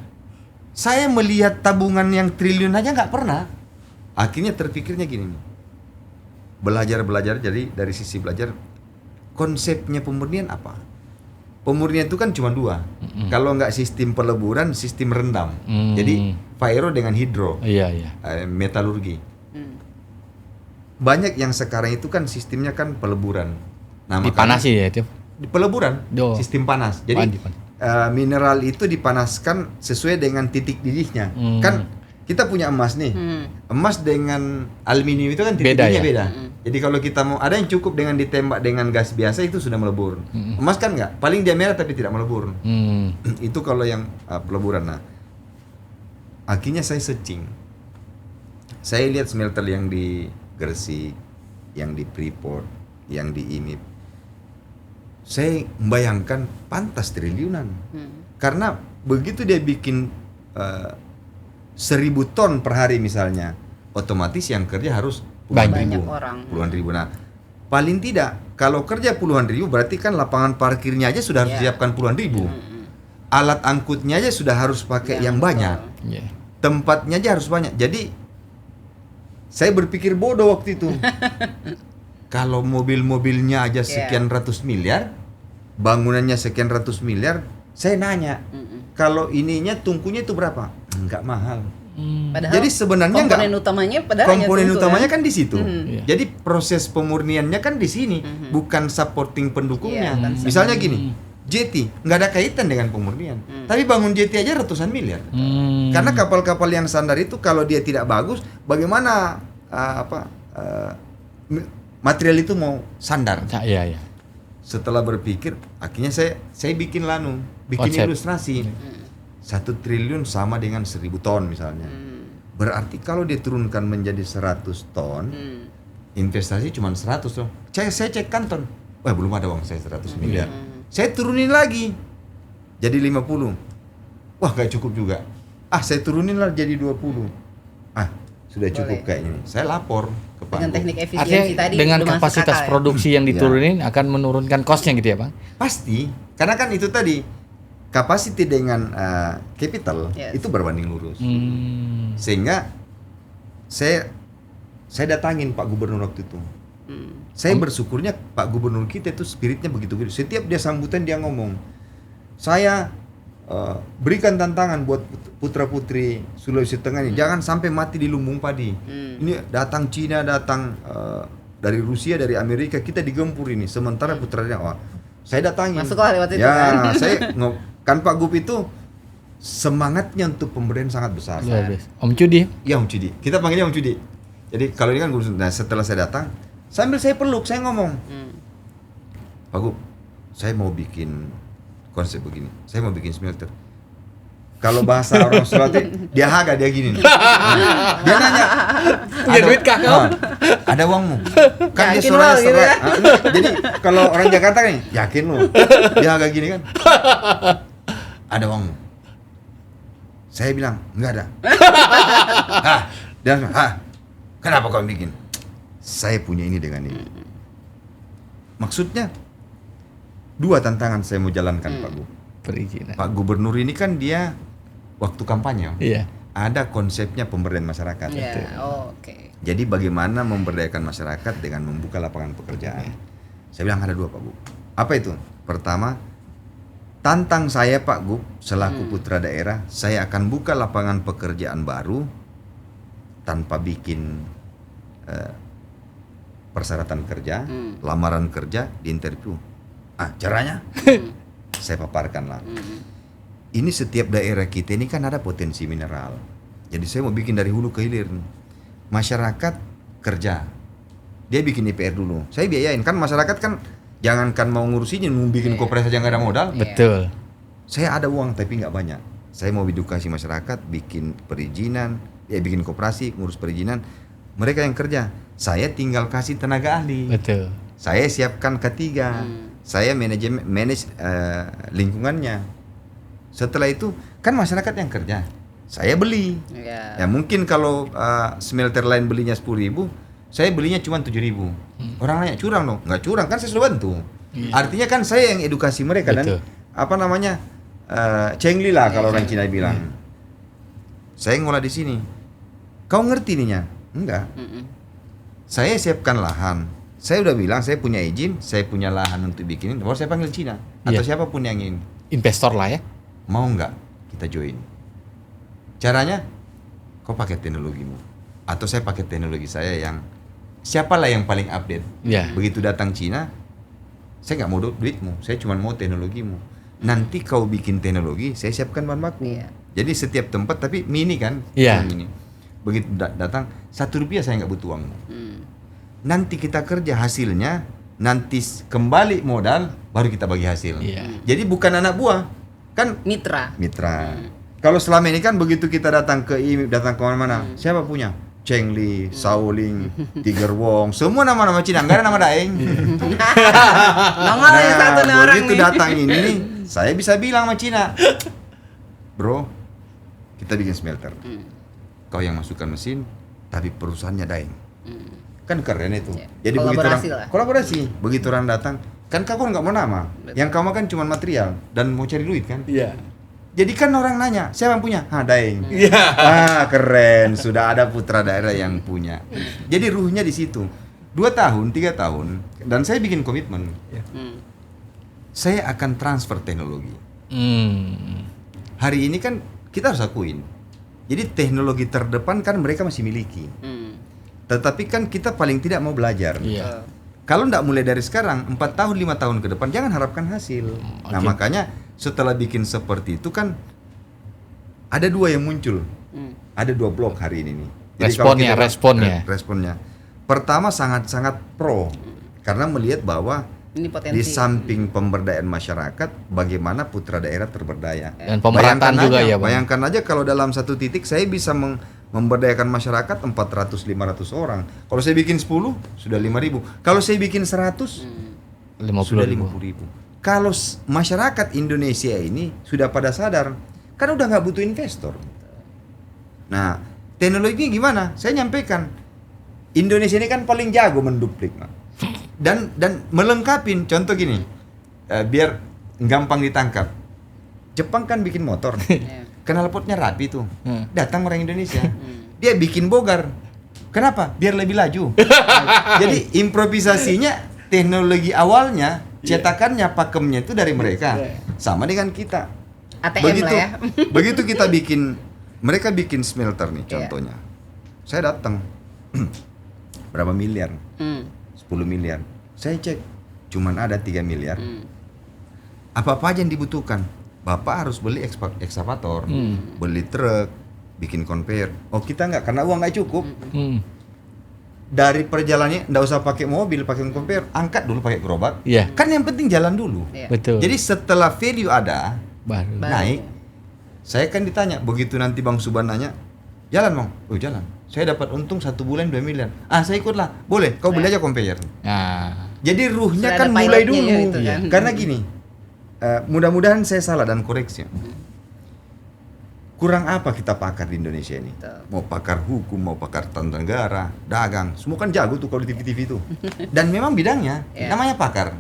Speaker 2: saya melihat tabungan yang triliun aja nggak pernah akhirnya terpikirnya gini nih belajar jadi dari sisi belajar konsepnya pemurnian apa. Pemurnian itu kan cuma dua. Kalau nggak sistem peleburan, sistem rendam. Jadi pyro dengan hidro,
Speaker 3: Iya.
Speaker 2: metalurgi. Banyak yang sekarang itu kan sistemnya kan peleburan. Nah,
Speaker 3: Dipanasi ya itu.
Speaker 2: di peleburan, sistem panas. Jadi mineral itu dipanaskan sesuai dengan titik didihnya. Kan kita punya emas nih. Emas dengan aluminium itu kan titik didihnya beda. Jadi kalau kita mau ada yang cukup dengan ditembak dengan gas biasa itu sudah melebur. Emas kan enggak, paling dia merah tapi tidak melebur. Itu kalau yang peleburan. Nah, akhirnya saya searching. Saya lihat smelter yang di Gresik, yang di Freeport, yang di IMIP. Saya membayangkan pantas triliunan. Karena begitu dia bikin 1.000 ton per hari misalnya, otomatis yang kerja harus
Speaker 1: Banyak orang.
Speaker 2: Puluhan ribu. Nah, paling tidak kalau kerja puluhan ribu berarti kan lapangan parkirnya aja sudah harus disiapkan puluhan ribu. Alat angkutnya aja sudah harus pakai yang banyak. Tempatnya aja harus banyak. Jadi saya berpikir bodoh waktu itu. Kalau mobil-mobilnya aja sekian ratus miliar, bangunannya sekian ratus miliar, saya nanya, kalau ininya tungkunya itu berapa? Enggak mahal.
Speaker 1: Padahal
Speaker 2: Jadi sebenarnya komponen utamanya kan di situ. Jadi proses pemurniannya kan di sini, bukan supporting pendukungnya. Misalnya gini, jeti nggak ada kaitan dengan pemurnian, tapi bangun jeti aja ratusan miliar. Karena kapal-kapal yang standar itu kalau dia tidak bagus, bagaimana material itu mau sandar?
Speaker 3: Iya.
Speaker 2: Setelah berpikir, akhirnya saya bikin
Speaker 3: Konsep.
Speaker 2: ilustrasi. 1 triliun sama dengan 1.000 ton misalnya. Berarti kalau dia turunkan menjadi 100 ton, investasi cuma 100 loh. Saya cek kantor. Wah, belum ada uang saya 100 miliar. Saya turunin lagi. Jadi 50. Wah, gak cukup juga. Saya turunin lah jadi 20. Sudah cukup kayaknya. Saya lapor ke Pak
Speaker 1: dengan
Speaker 2: Gub.
Speaker 1: teknik efisiensi
Speaker 3: Artinya
Speaker 1: tadi
Speaker 3: dengan
Speaker 1: udah masuk
Speaker 3: kapasitas
Speaker 1: akal ya?
Speaker 3: produksi yang diturunin akan menurunkan cost-nya gitu ya, Bang?
Speaker 2: Pasti. Karena kan itu tadi capacity dengan capital itu berbanding lurus. Sehingga saya datangin Pak Gubernur waktu itu. Saya bersyukurnya Pak Gubernur kita itu spiritnya begitu-begitu. Setiap dia sambutan dia ngomong, saya berikan tantangan buat putra-putri Sulawesi Tengah ini, jangan sampai mati di lumbung padi. Ini datang Cina, datang dari Rusia, dari Amerika, kita digempur ini. Sementara putranya, saya datangin.
Speaker 1: Masuklah lewat itu
Speaker 2: ya, saya kan Pak Gub itu semangatnya untuk pemberian sangat besar.
Speaker 3: Om Cudi.
Speaker 2: Ya Om Cudi. Kita panggilnya Om Cudi. Jadi kalau ini kan guru. Nah, setelah saya datang, sambil saya peluk, saya ngomong, Pak Gub, saya mau bikin konsep begini. Saya mau bikin smelter. Kalau bahasa orang Sulawesi, dia haga dia gini. Dia nanya,
Speaker 3: Punya duit kah kau?
Speaker 2: ada uangmu? Kan dia
Speaker 1: Yakin
Speaker 2: suaranya
Speaker 1: lo, gitu
Speaker 2: serak.
Speaker 1: ya?
Speaker 2: Jadi kalau orang Jakarta nih, yakin lo. Dia haga gini kan. Ada uangmu? Saya bilang, enggak ada. Dia bilang, kenapa kau bikin? Saya punya ini dengan ini. Maksudnya, dua tantangan saya mau jalankan Pak Gu.
Speaker 3: Perizinan.
Speaker 2: Pak Gubernur ini kan dia waktu kampanye
Speaker 3: Iya.
Speaker 2: ada konsepnya pemberdayaan masyarakat.
Speaker 1: Ya, oke.
Speaker 2: Jadi bagaimana memberdayakan masyarakat dengan membuka lapangan pekerjaan. Saya bilang ada dua Pak Gu. Apa itu? Pertama, tantang saya Pak Gu selaku putra daerah, saya akan buka lapangan pekerjaan baru tanpa bikin persyaratan kerja, lamaran kerja, di interview. Caranya saya paparkanlah. Ini setiap daerah kita ini kan ada potensi mineral. Jadi saya mau bikin dari hulu ke hilir. Masyarakat kerja, dia bikin IPR dulu. Saya biayain, kan masyarakat kan jangankan mau ngurusinnya, mau bikin koperasi aja nggak ada modal.
Speaker 3: Betul.
Speaker 2: Saya ada uang tapi nggak banyak. Saya mau edukasi masyarakat, bikin perizinan, bikin koperasi, ngurus perizinan. Mereka yang kerja, saya tinggal kasih tenaga ahli.
Speaker 3: Betul.
Speaker 2: Saya siapkan K3, saya manage lingkungannya. Setelah itu kan masyarakat yang kerja, saya beli. Ya mungkin kalau smelter lain belinya 10.000, saya belinya cuma 7.000. Orang nanya curang dong, nggak curang kan saya sudah bantu. Artinya kan saya yang edukasi mereka.
Speaker 3: Betul.
Speaker 2: Dan cengli lah kalau orang Cina bilang. Saya ngolah di sini. Kau ngerti ininya? Enggak. Saya siapkan lahan. Saya udah bilang saya punya izin, saya punya lahan untuk bikinin. Baru saya panggil Cina atau siapapun yang ingin.
Speaker 3: Investor lah ya.
Speaker 2: Mau nggak kita join? Caranya, kau pakai teknologimu, atau saya pakai teknologi saya yang siapalah yang paling update.
Speaker 3: Iya.
Speaker 2: Begitu datang Cina, saya nggak mau duitmu, saya cuma mau teknologimu. Nanti kau bikin teknologi, saya siapkan bahan baku. Jadi setiap tempat tapi mini kan, mini. Begitu datang Rp1 saya nggak butuh uangmu. Nanti kita kerja hasilnya, nanti kembali modal, baru kita bagi hasil. Jadi bukan anak buah, kan
Speaker 1: Mitra.
Speaker 2: Kalau selama ini kan begitu kita datang ke mana-mana, siapa punya? Chengli, Shaoling, Tiger Wong, semua nama-nama Cina, nggak ada nama Daeng.
Speaker 1: Nongol ya satu orang
Speaker 2: begitu
Speaker 1: nih.
Speaker 2: datang ini, saya bisa bilang sama Cina, bro, kita bikin smelter. Kau yang masukkan mesin, tapi perusahaannya Daeng. Kan keren itu. Jadi kolaborasi. Begitu orang datang, kan kau nggak mau nama, yang kau makan cuma material dan mau cari duit kan?
Speaker 3: Iya.
Speaker 2: Jadi kan orang nanya, siapa yang punya? Daeng. Keren, sudah ada putra daerah yang punya. Jadi ruhnya di situ. 2 tahun, 3 tahun, dan saya bikin komitmen. Saya akan transfer teknologi. Hari ini kan kita harus akuin. Jadi teknologi terdepan kan mereka masih miliki. Tetapi kan kita paling tidak mau belajar. Kalau tidak mulai dari sekarang, 4 tahun, 5 tahun ke depan, jangan harapkan hasil. Nah makanya setelah bikin seperti itu kan ada 2 yang muncul. Ada 2 blok hari ini nih. Jadi responnya. Pertama sangat-sangat pro. Karena melihat bahwa
Speaker 1: ini potensi.
Speaker 2: di samping pemberdayaan masyarakat, bagaimana putra daerah terberdaya.
Speaker 3: Dan pemerataan juga ya Bang.
Speaker 2: Bayangkan aja kalau dalam satu titik saya bisa memberdayakan masyarakat 400-500 orang. Kalau saya bikin 10 sudah 5.000. Kalau saya bikin 100 sudah 50.000. Kalau masyarakat Indonesia ini sudah pada sadar, kan udah nggak butuh investor. Nah, teknologi gimana? Saya nyampaikan, Indonesia ini kan paling jago menduplik, dan melengkapin. Contoh gini, biar gampang ditangkap. Jepang kan bikin motor, knalpotnya rapi tuh. Datang orang Indonesia, dia bikin bogar. Kenapa? Biar lebih laju. Jadi improvisasinya, teknologi awalnya, cetakannya, pakemnya itu dari mereka. Sama dengan kita.
Speaker 1: ATM lah ya.
Speaker 2: Begitu kita bikin, mereka bikin smelter nih contohnya. Saya datang, berapa miliar? 10 miliar. Saya cek, cuman ada 3 miliar. Apa-apa aja yang dibutuhkan. Bapak harus beli ekskavator, beli truk, bikin conveyor. Oh kita nggak, karena uang nggak cukup. Dari perjalanannya nggak usah pakai mobil, pakai conveyor, angkat dulu pakai gerobak. Kan yang penting jalan dulu.
Speaker 3: Betul.
Speaker 2: Jadi setelah value ada,
Speaker 3: baru
Speaker 2: naik, Saya kan ditanya, begitu nanti Bang Suban nanya, jalan Bang? Oh jalan. Saya dapat untung 1 bulan 2 miliar. Ah saya ikutlah, boleh. Kau beli aja conveyor.
Speaker 3: Nah,
Speaker 2: Jadi ruhnya
Speaker 1: Sudah
Speaker 2: kan
Speaker 1: ada
Speaker 2: mulai
Speaker 1: pilotnya
Speaker 2: dulu.
Speaker 1: gitu kan.
Speaker 2: Karena gini, mudah-mudahan saya salah dan koreksi. Kurang apa kita pakar di Indonesia ini?
Speaker 1: Betul.
Speaker 2: Mau pakar hukum, mau pakar tata negara, dagang, semua kan jago tuh kalau di TV-TV itu. Dan memang bidangnya,
Speaker 1: Ya.
Speaker 2: namanya pakar.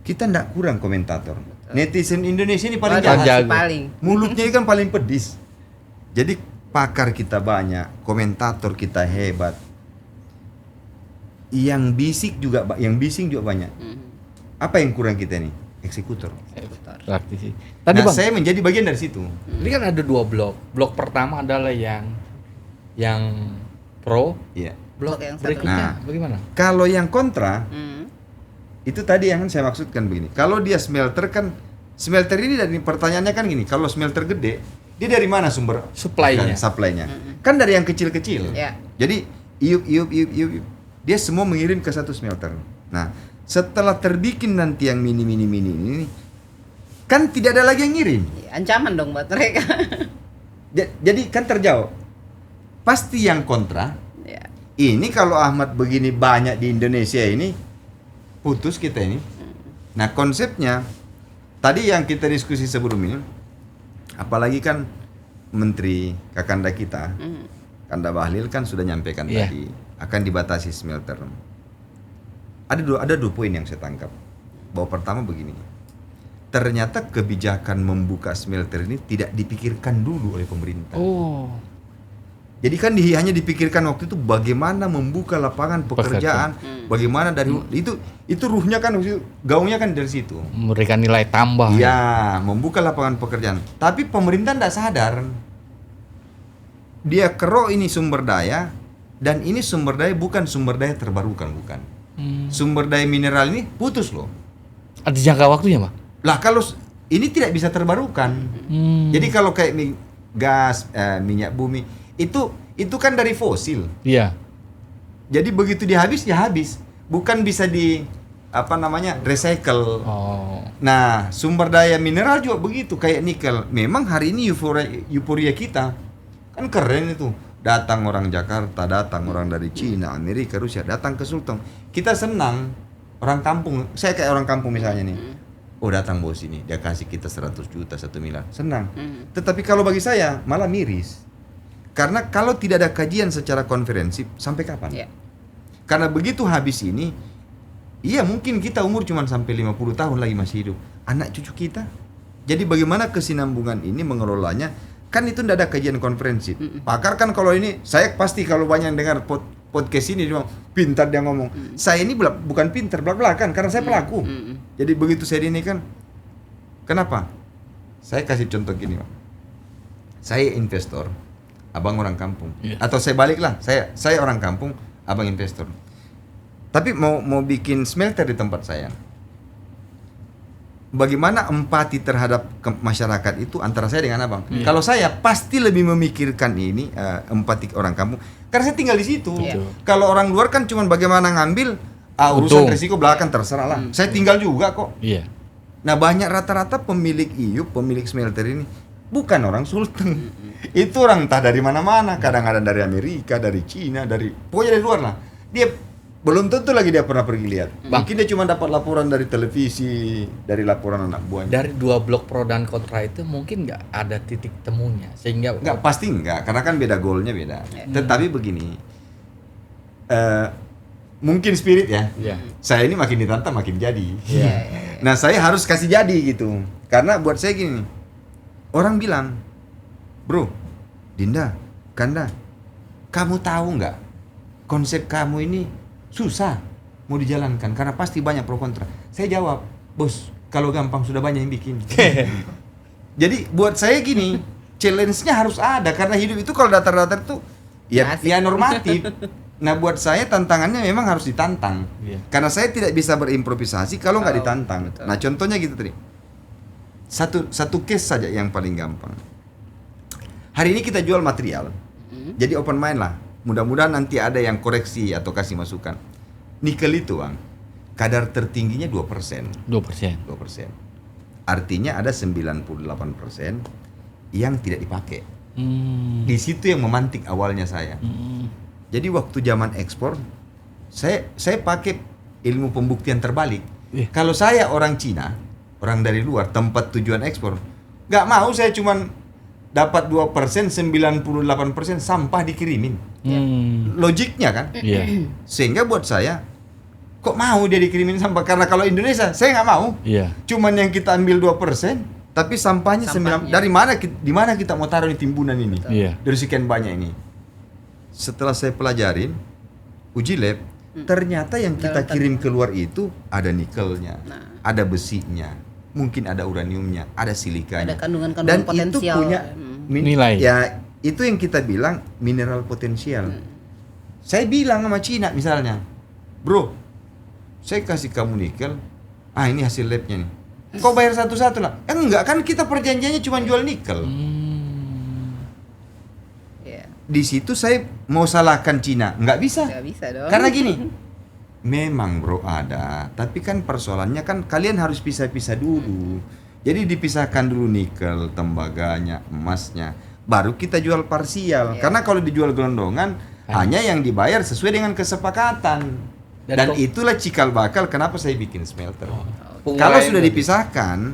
Speaker 2: Kita ndak kurang komentator. Netizen Indonesia ini paling
Speaker 1: Paling
Speaker 2: jahat.
Speaker 3: jago.
Speaker 1: paling.
Speaker 2: Mulutnya ini kan paling pedis. Jadi pakar kita banyak, komentator kita hebat. Yang bising juga banyak. Apa yang kurang kita nih? Eksekutor.
Speaker 3: berarti sih. Tadi
Speaker 2: Nah,
Speaker 3: Bang,
Speaker 2: saya menjadi bagian dari situ.
Speaker 3: ini kan ada 2 blok. Blok pertama adalah yang pro,
Speaker 2: Iya.
Speaker 3: blok
Speaker 1: Blok yang satu.
Speaker 3: berikutnya
Speaker 2: Nah.
Speaker 3: bagaimana?
Speaker 2: Kalau yang kontra,
Speaker 1: Hmm.
Speaker 2: itu tadi yang saya maksudkan begini. Kalau dia smelter kan, smelter ini dari pertanyaannya kan gini. Kalau smelter gede, dia dari mana sumber
Speaker 3: Supply-nya.
Speaker 2: supply-nya? Kan dari yang kecil-kecil.
Speaker 1: Ya.
Speaker 2: Jadi iup. Dia semua mengirim ke satu smelter. Nah, setelah terbikin nanti yang mini ini, kan tidak ada lagi yang ngirim.
Speaker 1: Ancaman dong buat mereka.
Speaker 2: Jadi kan terjawab. Pasti yang kontra.
Speaker 1: Ya.
Speaker 2: Ini kalau Ahmad begini banyak di Indonesia ini, putus kita ini. Nah konsepnya, tadi yang kita diskusi sebelum ini, apalagi kan Menteri Kakanda kita, Kanda Bahlil kan sudah nyampaikan
Speaker 3: Iya.
Speaker 2: tadi, akan dibatasi smelter. Ada dua poin yang saya tangkap. Bahwa pertama begini, ternyata kebijakan membuka smelter ini tidak dipikirkan dulu oleh pemerintah.
Speaker 3: Oh.
Speaker 2: Jadi kan hanya dipikirkan waktu itu bagaimana membuka lapangan pekerjaan, bagaimana dari itu ruhnya kan gaungnya kan dari situ.
Speaker 3: Memberikan nilai tambah.
Speaker 2: Ya, membuka lapangan pekerjaan. Tapi pemerintah tidak sadar. Dia kerok ini sumber daya dan ini sumber daya bukan sumber daya terbarukan, bukan. Sumber daya mineral ini putus loh.
Speaker 3: Ada jangka waktunya, Pak?
Speaker 2: Lah kalau ini tidak bisa terbarukan. Jadi kalau kayak gas, minyak bumi itu kan dari fosil.
Speaker 3: Iya.
Speaker 2: Jadi begitu dia habis, bukan bisa di recycle.
Speaker 3: Oh.
Speaker 2: Nah, sumber daya mineral juga begitu kayak nikel. Memang hari ini euforia kita kan keren itu. Datang orang Jakarta, datang orang dari Cina, Amerika, Rusia, datang ke Sulteng. Kita senang. Orang kampung, saya kayak orang kampung misalnya nih. Oh datang bos ini, dia kasih kita 100 juta, 1 miliar. Senang. Tetapi kalau bagi saya malah miris. Karena kalau tidak ada kajian secara konferensi, sampai kapan?
Speaker 1: Ya.
Speaker 2: Karena begitu habis ini, iya mungkin kita umur cuma sampai 50 tahun lagi masih hidup. Anak cucu kita. Jadi bagaimana kesinambungan ini mengelolanya? Kan itu tidak ada kajian konferensi. Pakar kan kalau ini, saya pasti kalau banyak dengar podcast ini dia bilang, pintar dia ngomong. Saya ini bukan pintar, belak-belakan karena saya pelaku. Jadi begitu saya ini kan, kenapa? Saya kasih contoh gini, Pak. Saya investor, abang orang kampung. Atau saya baliklah, saya orang kampung, abang investor. Tapi mau bikin smelter di tempat saya. Bagaimana empati terhadap masyarakat itu antara saya dengan abang. Kalau saya pasti lebih memikirkan ini empati orang kampung, karena saya tinggal di situ. Kalau orang luar kan cuma bagaimana ngambil urusan resiko belakang terserah lah. Saya tinggal juga kok.
Speaker 3: Iya.
Speaker 2: Nah banyak rata-rata pemilik iup, pemilik smelter ini bukan orang Sulteng. Itu orang entah dari mana-mana, kadang-kadang dari Amerika, dari Cina, pokoknya dari luar lah. Dia belum tentu lagi dia pernah pergi lihat. Mungkin dia cuma dapat laporan dari televisi, dari laporan anak buahnya.
Speaker 3: Dari 2 blok pro dan kontra itu mungkin nggak ada titik temunya sehingga
Speaker 2: Pasti enggak, karena kan beda goalnya beda. Tetapi begini, mungkin spirit ya.
Speaker 3: Iya.
Speaker 2: Saya ini makin ditantang makin jadi.
Speaker 3: Iya.
Speaker 2: Nah saya harus kasih jadi gitu. Karena buat saya gini, orang bilang, bro, Dinda, Kanda, kamu tahu nggak konsep kamu ini susah mau dijalankan karena pasti banyak pro kontra. Saya jawab, bos, kalau gampang sudah banyak yang bikin. Jadi buat saya gini, challenge-nya harus ada karena hidup itu kalau datar-datar tuh ya normatif. Nah buat saya tantangannya memang harus ditantang. Karena saya tidak bisa berimprovisasi kalau nggak ditantang. Nah contohnya gitu tadi. Satu case saja yang paling gampang. Hari ini kita jual material. Jadi open mind lah. Mudah-mudahan nanti ada yang koreksi atau kasih masukan. Nikel itu bang, kadar tertingginya 2%.
Speaker 3: 2%.
Speaker 2: 2%. Artinya ada 98% yang tidak dipakai. Di situ yang memantik awalnya saya. Jadi waktu zaman ekspor, saya pakai ilmu pembuktian terbalik. Kalau saya orang Cina, orang dari luar, tempat tujuan ekspor, nggak mau saya cuman dapat 2%, 98% sampah dikirimin. Logiknya kan? Sehingga buat saya, kok mau dia dikirimin sampah? Karena kalau Indonesia, saya nggak mau. Cuman yang kita ambil 2%, tapi sampahnya 9%. Di mana kita mau taruh di timbunan ini? Dari sekian banyak ini. Setelah saya pelajarin, uji lab, ternyata yang kita kirim keluar itu ada nikelnya, ada besinya, mungkin ada uraniumnya, ada silikanya.
Speaker 1: Ada kandungan-kandungan potensial.
Speaker 2: Dan itu punya
Speaker 3: nilai.
Speaker 2: Ya, itu yang kita bilang mineral potensial. Saya bilang sama Cina misalnya, bro, saya kasih kamu nikel, ini hasil labnya nih. Kau bayar satu-satu lah. Enggak, kan kita perjanjiannya cuma jual nikel. Di situ saya mau salahkan Cina, nggak bisa.
Speaker 1: Nggak bisa dong.
Speaker 2: Karena gini, memang bro ada, tapi kan persoalannya kan kalian harus pisah-pisah dulu. Jadi dipisahkan dulu nikel, tembaganya, emasnya, baru kita jual parsial. Karena kalau dijual gelondongan, hanya yang dibayar sesuai dengan kesepakatan. Dan itulah cikal bakal kenapa saya bikin smelter. Kalau sudah dipisahkan,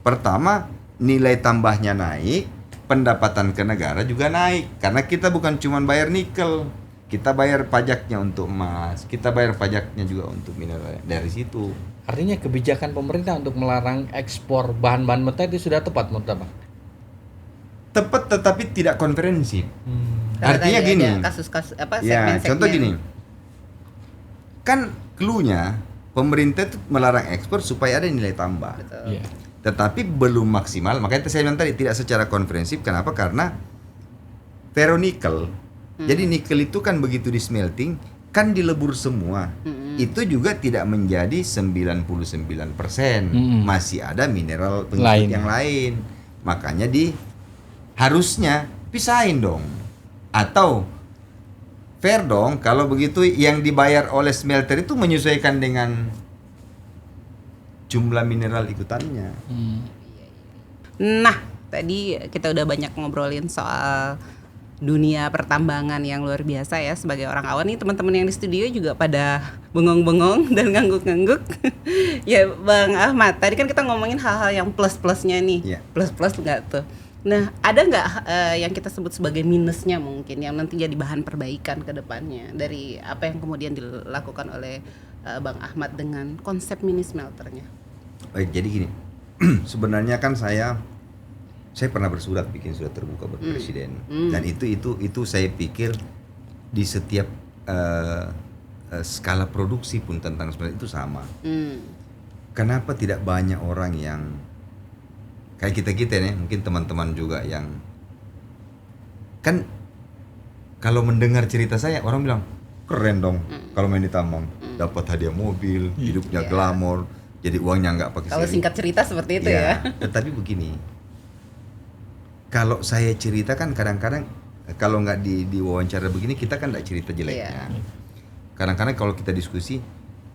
Speaker 2: pertama nilai tambahnya naik, pendapatan ke negara juga naik. Karena kita bukan cuma bayar nikel, kita bayar pajaknya untuk emas, kita bayar pajaknya juga untuk mineral dari situ.
Speaker 3: Artinya kebijakan pemerintah untuk melarang ekspor bahan-bahan mentah itu sudah tepat menurut Abang?
Speaker 2: Tepat, tetapi tidak komprehensif.
Speaker 1: Karena
Speaker 2: Artinya gini,
Speaker 1: kasus-kasus
Speaker 2: ya contoh gini, kan clue-nya pemerintah itu melarang ekspor supaya ada nilai tambah. Tetapi belum maksimal, makanya saya bilang tadi tidak secara komprehensif. Kenapa? Karena ferronikel. Jadi nikel itu kan begitu di smelting kan dilebur semua. Itu juga tidak menjadi 99%. Masih ada mineral pengikut yang lain. Makanya harusnya pisahin dong. Atau fair dong kalau begitu yang dibayar oleh smelter itu menyesuaikan dengan jumlah mineral ikutannya.
Speaker 1: Nah, tadi kita udah banyak ngobrolin soal dunia pertambangan yang luar biasa ya. Sebagai orang awam nih, teman-teman yang di studio juga pada bengong-bengong dan ngangguk-ngangguk. Ya Bang Ahmad, tadi kan kita ngomongin hal-hal yang plus-plusnya nih. Plus-plus nggak tuh? Nah, ada nggak yang kita sebut sebagai minusnya mungkin yang nanti jadi bahan perbaikan ke depannya dari apa yang kemudian dilakukan oleh Bang Ahmad dengan konsep mini smelternya?
Speaker 2: Baik, jadi gini, sebenarnya kan saya pernah bikin surat terbuka buat presiden, dan itu saya pikir di setiap skala produksi pun tentang smelter itu sama. Kenapa tidak banyak orang yang kayak kita nih, mungkin teman-teman juga yang kan kalau mendengar cerita saya orang bilang keren dong kalau main di tambang, dapat hadiah mobil, hidupnya glamor. Jadi uangnya nggak pakai
Speaker 1: kalau singkat cerita seperti itu ya.
Speaker 2: Tetapi begini, kalau saya cerita kan kadang-kadang kalau nggak di wawancara begini kita kan nggak cerita jeleknya. Kadang-kadang kalau kita diskusi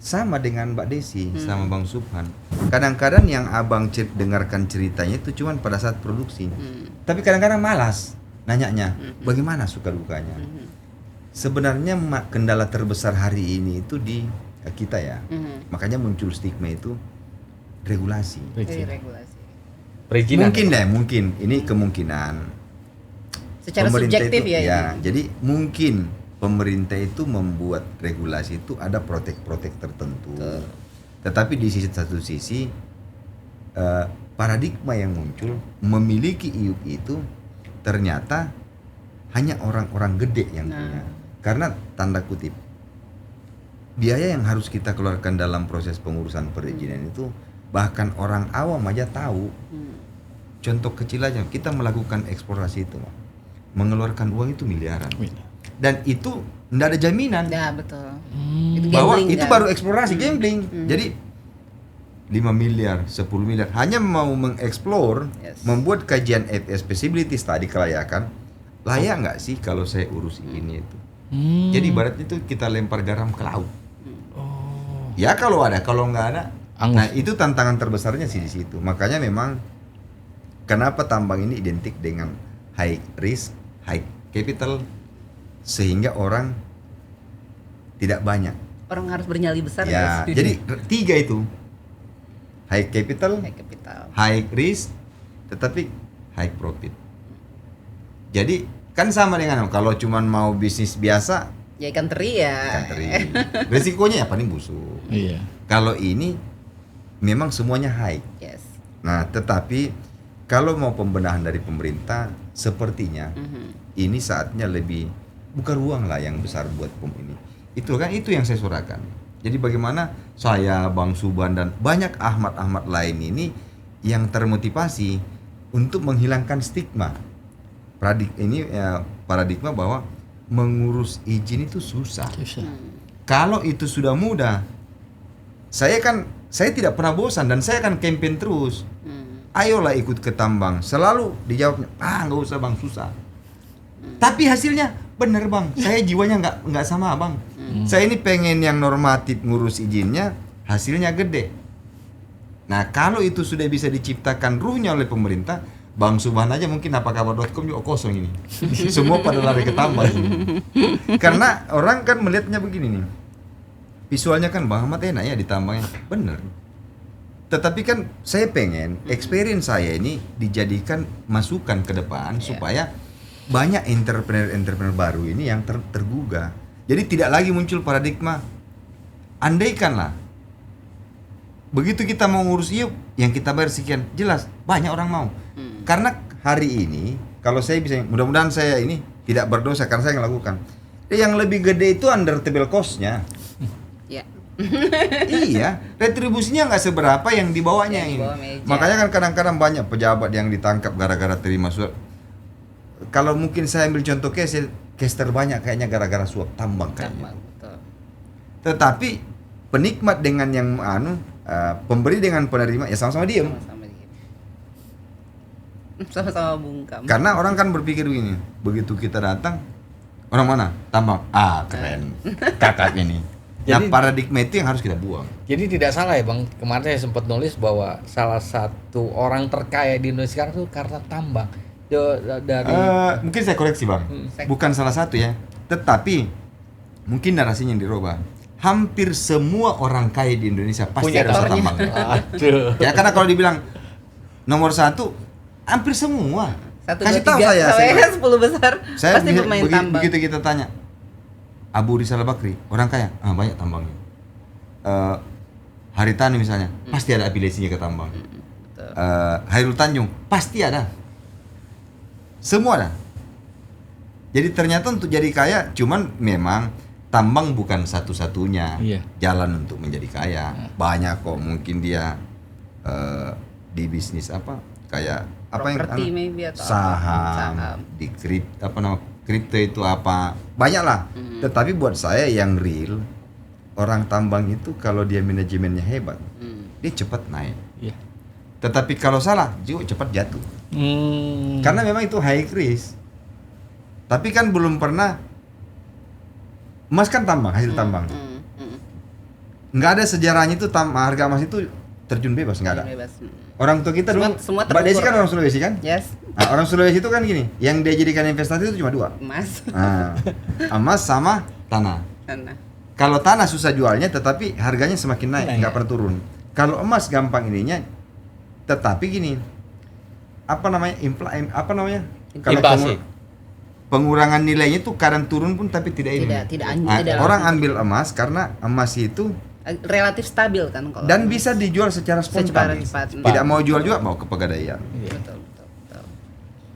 Speaker 2: sama dengan Mbak Desi sama Bang Subhan, kadang-kadang yang abang dengarkan ceritanya itu cuman pada saat produksi. Tapi kadang-kadang malas nanyanya, bagaimana suka dukanya. Sebenarnya kendala terbesar hari ini itu di kita ya. Makanya muncul stigma itu regulasi. Mungkin ini kemungkinan
Speaker 1: secara subjektif
Speaker 2: itu, ya. Jadi mungkin pemerintah itu membuat regulasi itu ada protek tertentu. Tetapi di satu sisi paradigma yang muncul memiliki IUP itu ternyata hanya orang-orang gede yang punya. Karena tanda kutip biaya yang harus kita keluarkan dalam proses pengurusan perizinan itu bahkan orang awam aja tahu. Contoh kecil aja, kita melakukan eksplorasi itu mengeluarkan uang itu miliaran. Dan itu enggak ada jaminan.
Speaker 1: Ya, betul.
Speaker 2: Bahwa itu baru eksplorasi, gambling. Jadi 5 miliar, 10 miliar hanya mau mengeksplor, membuat kajian feasibility tadi kelayakan. Layak nggak sih kalau saya urus ini itu? Jadi ibaratnya itu kita lempar garam ke laut. Ya kalau ada, kalau nggak ada. Nah itu tantangan terbesarnya sih di situ. Makanya memang kenapa tambang ini identik dengan high risk, high capital, sehingga orang tidak banyak.
Speaker 1: Orang harus bernyali besar
Speaker 2: Ya,
Speaker 1: guys.
Speaker 2: jadi 3 itu. High capital,
Speaker 1: High capital.
Speaker 2: high risk, tetapi high profit. Jadi kan sama dengan kalau cuman mau bisnis biasa,
Speaker 1: Ya ikan teri ya.
Speaker 2: ikan teri. Resikonya ya paling busuk.
Speaker 3: Iya.
Speaker 2: Kalau ini memang semuanya high.
Speaker 1: Yes.
Speaker 2: Nah, tetapi kalau mau pembenahan dari pemerintah, sepertinya ini saatnya lebih buka ruang lah yang besar buat ini. Itu yang saya suarakan. Jadi bagaimana saya, Bang Suban dan banyak Ahmad lain ini yang termotivasi untuk menghilangkan stigma. Paradigma bahwa mengurus izin itu susah. Kalau itu sudah mudah, saya tidak pernah bosan dan saya akan campaign terus. Ayolah ikut ke tambang. Selalu dijawabnya, nggak usah bang, susah. Tapi hasilnya bener bang, saya jiwanya nggak sama bang. Saya ini pengen yang normatif ngurus izinnya, hasilnya gede. Nah kalau itu sudah bisa diciptakan ruhnya oleh pemerintah, Bang Subhan aja mungkin apakabar.com juga kosong ini. Semua pada lari ke tambang. Karena orang kan melihatnya begini nih. Visualnya kan Bang Ahmad enak ya di tambangnya. Bener. Tetapi kan saya pengen experience saya ini dijadikan masukan ke depan supaya banyak entrepreneur baru ini yang tergugah. Jadi tidak lagi muncul paradigma andaikanlah begitu kita mau ngurus yuk yang kita bayar sekian, jelas banyak orang mau. Karena hari ini kalau saya bisa, mudah-mudahan saya ini tidak berdosa karena saya melakukan. Yang lebih gede itu under table cost-nya.
Speaker 1: Ya.
Speaker 2: Iya, retribusinya nggak seberapa yang dibawanya
Speaker 1: Yang
Speaker 2: ini.
Speaker 1: dibawa meja.
Speaker 2: Makanya kan kadang-kadang banyak pejabat yang ditangkap gara-gara terima suap. Kalau mungkin saya ambil contoh case terbanyak kayaknya gara-gara suap tambang kayaknya.
Speaker 1: Tambang, betul.
Speaker 2: Tetapi penikmat dengan yang pemberi dengan penerima ya sama-sama diem.
Speaker 1: Sama-sama dikit. Sama-sama bungkam.
Speaker 2: Karena orang kan berpikir begini, begitu kita datang, orang mana? Tambang. Keren. Kakak ini. Nah,
Speaker 3: Jadi-
Speaker 2: paradigma itu yang harus kita buang.
Speaker 3: Jadi tidak salah ya bang, kemarin saya sempat nulis bahwa salah satu orang terkaya di Indonesia sekarang itu karena tambang. Dari
Speaker 2: Mungkin saya koreksi bang, bukan salah satu ya, tetapi mungkin narasinya yang dirubah. Hampir semua orang kaya di Indonesia pasti
Speaker 3: punya
Speaker 2: ada usaha
Speaker 3: tambang.
Speaker 2: tambang.
Speaker 3: Aduh.
Speaker 2: Ya karena kalau dibilang nomor 1, hampir semua.
Speaker 1: 1,
Speaker 2: Kasih
Speaker 1: 2,
Speaker 2: tahu
Speaker 1: 3
Speaker 2: saya.
Speaker 1: sampai 10 besar
Speaker 2: Saya
Speaker 1: pasti bermain tambang.
Speaker 2: begitu kita tanya, Abu Rizal Bakri, orang kaya, banyak tambangnya. Haritanu misalnya, pasti ada afiliasinya ke tambang.
Speaker 1: Betul.
Speaker 2: Hairul Tanjung, pasti ada. Semua ada. Jadi ternyata untuk jadi kaya, cuman memang tambang bukan satu-satunya
Speaker 3: Iya.
Speaker 2: jalan untuk menjadi kaya. Banyak kok, mungkin dia di bisnis kayak
Speaker 1: Properti maybe atau
Speaker 2: saham, di kripto itu banyak lah. Tetapi buat saya yang real, orang tambang itu kalau dia manajemennya hebat, dia cepat naik.
Speaker 3: Iya.
Speaker 2: Tetapi kalau salah, juga cepat jatuh. Karena memang itu high risk. Tapi kan belum pernah, emas kan tambang, hasil tambang. Nggak ada sejarahnya itu harga emas itu terjun bebas, nggak ada.
Speaker 1: Bebas.
Speaker 2: Orang tua kita dulu,
Speaker 1: Semua
Speaker 2: Mbak Desi
Speaker 1: terukur.
Speaker 2: kan orang Sulawesi kan?
Speaker 1: Yes,
Speaker 2: Nah, orang Sulawesi itu kan gini, yang dia jadikan investasi itu cuma 2.
Speaker 1: emas.
Speaker 2: Emas sama tanah.
Speaker 1: Nah,
Speaker 2: Kalau tanah susah jualnya, tetapi harganya semakin naik,
Speaker 3: Naik.
Speaker 2: nggak pernah turun. Kalau emas gampang ininya, tetapi gini, Kalau
Speaker 3: Inflasi.
Speaker 2: pengurangan nilainya itu kadang turun pun tapi tidak ini.
Speaker 1: tidak
Speaker 2: Orang ambil emas karena emas itu
Speaker 1: relatif stabil kan kalau
Speaker 2: dan
Speaker 1: emas.
Speaker 2: bisa dijual secara spontan.
Speaker 1: cepat.
Speaker 2: Tidak mau jual juga mau ke pegadaian.
Speaker 1: Betul.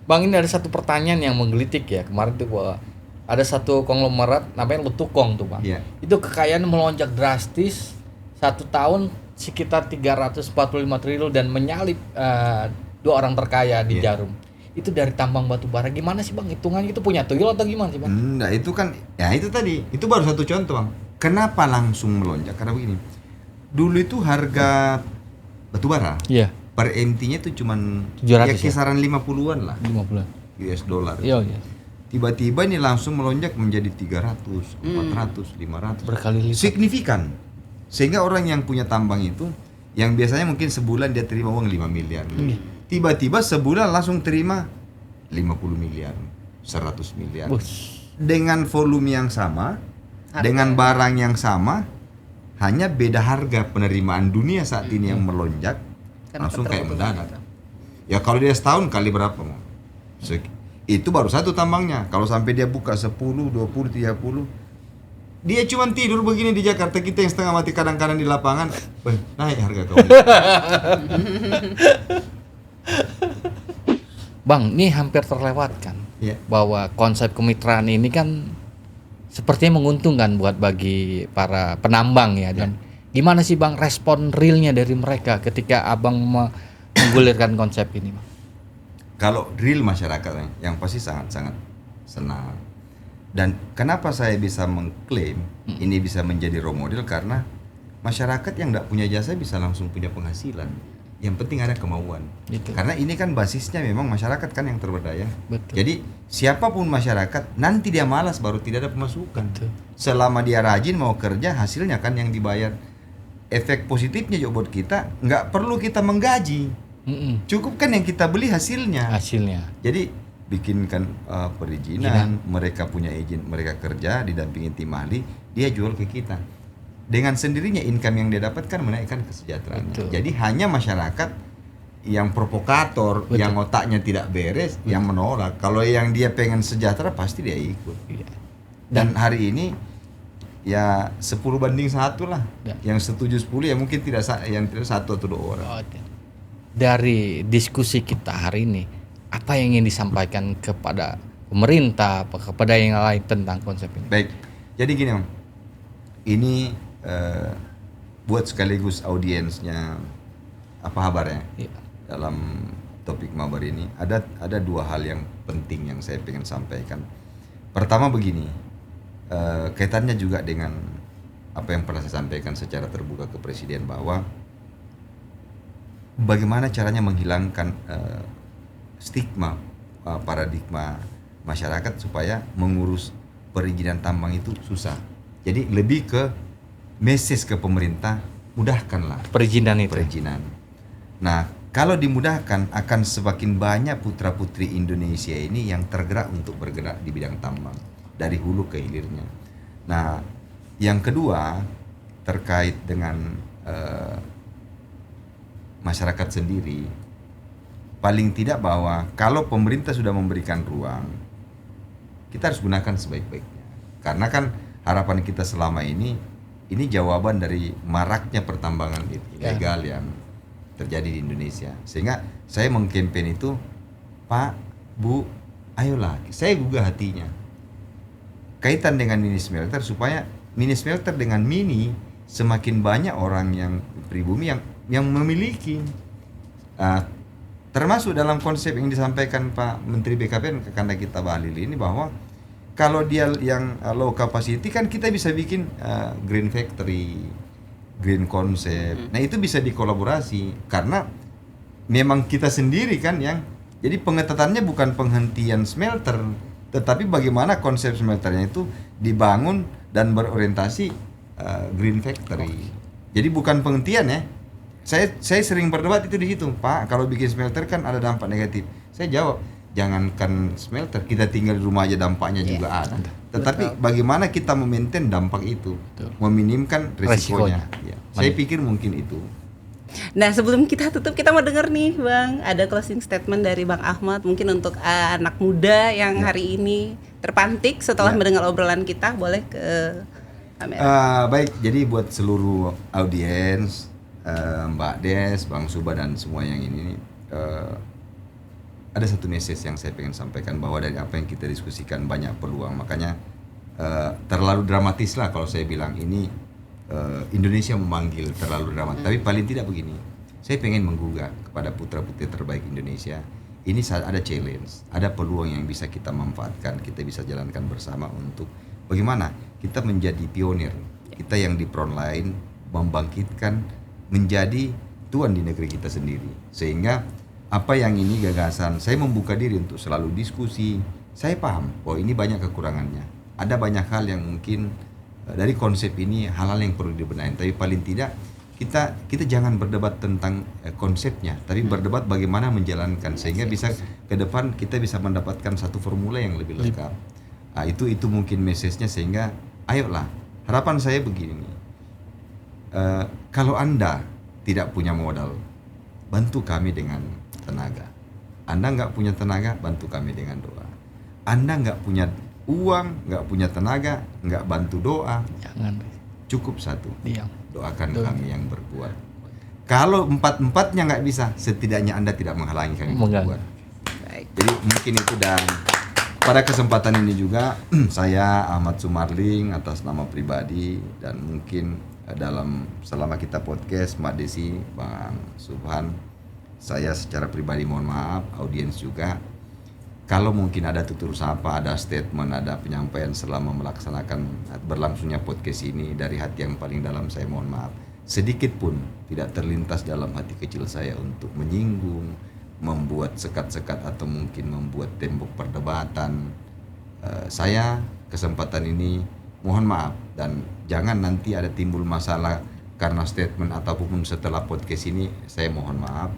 Speaker 3: Bang, ini ada satu pertanyaan yang menggelitik ya kemarin tuh bahwa ada satu konglomerat namanya Letukong tuh bang.
Speaker 2: Iya.
Speaker 3: Itu kekayaan melonjak drastis 1 tahun sekitar 345 triliun dan menyalip 2 orang terkaya di
Speaker 2: Iya.
Speaker 3: Jarum. Itu dari tambang batu bara. Gimana sih bang hitungannya, itu punya tuyul atau gimana sih bang?
Speaker 2: Nah itu kan, ya itu tadi, itu baru satu contoh bang. Kenapa langsung melonjak? Karena begini, dulu itu harga batubara
Speaker 3: Iya.
Speaker 2: per MT-nya itu cuman
Speaker 3: 700 ya?
Speaker 2: kisaran 50-an lah
Speaker 3: 50.
Speaker 2: US dollar.
Speaker 3: Iya, iya.
Speaker 2: Tiba-tiba ini langsung melonjak menjadi 300, 400, 500.
Speaker 3: Berkali lipat.
Speaker 2: Signifikan. Sehingga orang yang punya tambang itu, yang biasanya mungkin sebulan dia terima uang 5 miliar. tiba-tiba sebulan langsung terima 50 miliar, 100 miliar. Dengan volume yang sama, dengan barang yang sama, hanya beda harga penerimaan dunia saat ini yang melonjak, langsung kayak mendadak. Ya kalau dia setahun kali berapa mau? Itu baru satu tambangnya. Kalau sampai dia buka 10, 20, 30, dia cuma tidur begini di Jakarta, kita yang setengah mati kadang-kadang di lapangan, naik harga kau.
Speaker 3: Bang, ini hampir terlewatkan bahwa konsep kemitraan ini kan sepertinya menguntungkan buat bagi para penambang ya. Dan gimana sih Bang respon realnya dari mereka ketika Abang menggulirkan konsep ini, Bang?
Speaker 2: Kalau real masyarakat yang pasti sangat-sangat senang. Dan kenapa saya bisa mengklaim ini bisa menjadi role model, karena masyarakat yang tidak punya jasa bisa langsung punya penghasilan. Yang penting ada kemauan. Gitu. Karena ini kan basisnya memang masyarakat kan yang terberdaya. Betul. Jadi siapapun masyarakat nanti dia malas baru tidak ada pemasukan. Betul. Selama dia rajin mau kerja, hasilnya kan yang dibayar. Efek positifnya juga buat kita, nggak perlu kita menggaji. Cukup kan yang kita beli hasilnya. Jadi bikinkan perizinan, mereka punya izin, mereka kerja didampingi tim ahli, dia jual ke kita. Dengan sendirinya income yang dia dapatkan menaikkan kesejahteraannya. Jadi hanya masyarakat yang provokator, yang otaknya tidak beres, yang menolak. Kalau yang dia pengen sejahtera pasti dia ikut. Dan hari ini ya 10-1 lah. Yang setuju 10 ya mungkin tidak, yang tidak 1 atau 2 orang.
Speaker 3: Dari diskusi kita hari ini, apa yang ingin disampaikan kepada pemerintah, kepada yang lain tentang konsep ini?
Speaker 2: Baik, jadi gini Om, ini buat sekaligus audiensnya apa kabarnya dalam topik mabar ini, ada 2 hal yang penting yang saya pengen sampaikan. Pertama begini, kaitannya juga dengan apa yang pernah saya sampaikan secara terbuka ke Presiden, bahwa bagaimana caranya menghilangkan stigma, paradigma masyarakat supaya mengurus perizinan tambang itu susah. Jadi lebih ke message ke pemerintah, mudahkanlah perizinan. Nah, kalau dimudahkan akan semakin banyak putra-putri Indonesia ini yang tergerak untuk bergerak di bidang tambang dari hulu ke hilirnya. Nah, yang kedua terkait dengan masyarakat sendiri, paling tidak bahwa kalau pemerintah sudah memberikan ruang, kita harus gunakan sebaik-baiknya. Karena kan harapan kita selama ini jawaban dari maraknya pertambangan ilegal yang terjadi di Indonesia. Sehingga saya mengkampen itu, Pak, Bu, ayolah, saya gugah hatinya. Kaitan dengan mini smelter, supaya mini smelter dengan mini semakin banyak orang yang pribumi yang memiliki. Termasuk dalam konsep yang disampaikan Pak Menteri BKPN ke Kanda kita Bahlil ini, bahwa kalau dia yang low capacity kan kita bisa bikin green factory, green concept. Nah itu bisa dikolaborasi, karena memang kita sendiri kan yang, jadi pengetatannya bukan penghentian smelter, tetapi bagaimana konsep smelternya itu dibangun dan berorientasi green factory. Jadi bukan penghentian ya. Saya sering berdebat itu di situ, Pak, kalau bikin smelter kan ada dampak negatif. Saya jawab, jangankan smelter, kita tinggal di rumah aja dampaknya juga ada. Tetapi bagaimana kita memaintain dampak itu, meminimkan resikonya. Saya pikir mungkin itu.
Speaker 1: Nah, sebelum kita tutup, kita mau dengar nih Bang, ada closing statement dari Bang Ahmad, mungkin untuk anak muda yang hari ini terpantik setelah mendengar obrolan kita, boleh ke kamera.
Speaker 2: Baik, jadi buat seluruh audiens, Mbak Des, Bang Suba dan semua yang ini, ada satu message yang saya pengen sampaikan, bahwa dari apa yang kita diskusikan banyak peluang. Makanya terlalu dramatis lah kalau saya bilang ini Indonesia memanggil terlalu dramatis. Tapi paling tidak begini, saya pengen menggugah kepada putra-putri terbaik Indonesia. Ini ada challenge, ada peluang yang bisa kita manfaatkan, kita bisa jalankan bersama untuk bagaimana kita menjadi pionir, kita yang di front line, membangkitkan, menjadi tuan di negeri kita sendiri. Sehingga apa yang ini gagasan, saya membuka diri untuk selalu diskusi. Saya paham bahwa ini banyak kekurangannya, ada banyak hal yang mungkin dari konsep ini hal-hal yang perlu dibenahi. Tapi paling tidak kita jangan berdebat tentang konsepnya, tapi berdebat bagaimana menjalankan sehingga bisa ke depan kita bisa mendapatkan satu formula yang lebih lengkap. Nah, itu mungkin message-nya, sehingga ayolah, harapan saya begini. Kalau Anda tidak punya modal, bantu kami dengan tenaga. Anda nggak punya tenaga, bantu kami dengan doa. Anda nggak punya uang, nggak punya tenaga, nggak bantu doa,
Speaker 3: Jangan.
Speaker 2: cukup satu.
Speaker 3: Diam.
Speaker 2: Doakan kami yang berbuat. Kalau empat-empatnya nggak bisa, setidaknya Anda tidak menghalangi kami berbuat.
Speaker 1: Baik.
Speaker 2: Jadi mungkin itu, dan pada kesempatan ini juga saya Ahmad Sumarling atas nama pribadi, dan mungkin selama kita podcast Mbak Desi, Bang Subhan, saya secara pribadi mohon maaf, audiens juga, kalau mungkin ada tutur sapa, ada statement, ada penyampaian selama melaksanakan berlangsungnya podcast ini, dari hati yang paling dalam saya mohon maaf. Sedikit pun tidak terlintas dalam hati kecil saya untuk menyinggung, membuat sekat-sekat, atau mungkin membuat tembok perdebatan. Saya kesempatan ini mohon maaf, dan jangan nanti ada timbul masalah karena statement ataupun setelah podcast ini, saya mohon maaf.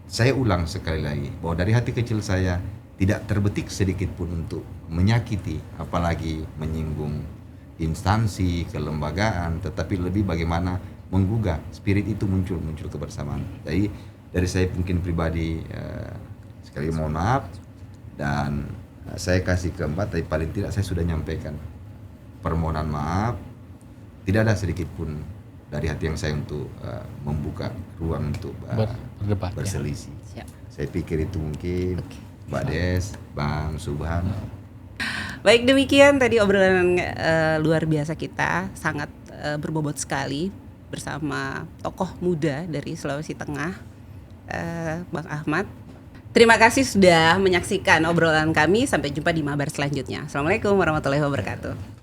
Speaker 2: Saya ulang sekali lagi bahwa dari hati kecil saya tidak terbetik sedikit pun untuk menyakiti, apalagi menyinggung instansi, kelembagaan, tetapi lebih bagaimana menggugah spirit itu muncul kebersamaan. Jadi dari saya mungkin pribadi sekali mohon maaf, dan saya kasih keempat, tapi paling tidak saya sudah nyampaikan permohonan maaf. Tidak ada sedikit pun dari hati yang saya untuk membuka ruang untuk
Speaker 3: berdebat,
Speaker 2: berselisih.
Speaker 1: Siap.
Speaker 2: Saya pikir itu mungkin. Mbak Des, Bang Subhan.
Speaker 1: Baik, demikian tadi obrolan luar biasa kita, sangat berbobot sekali bersama tokoh muda dari Sulawesi Tengah, Bang Ahmad. Terima kasih sudah menyaksikan obrolan kami. Sampai jumpa di Mabar selanjutnya. Assalamualaikum warahmatullahi wabarakatuh.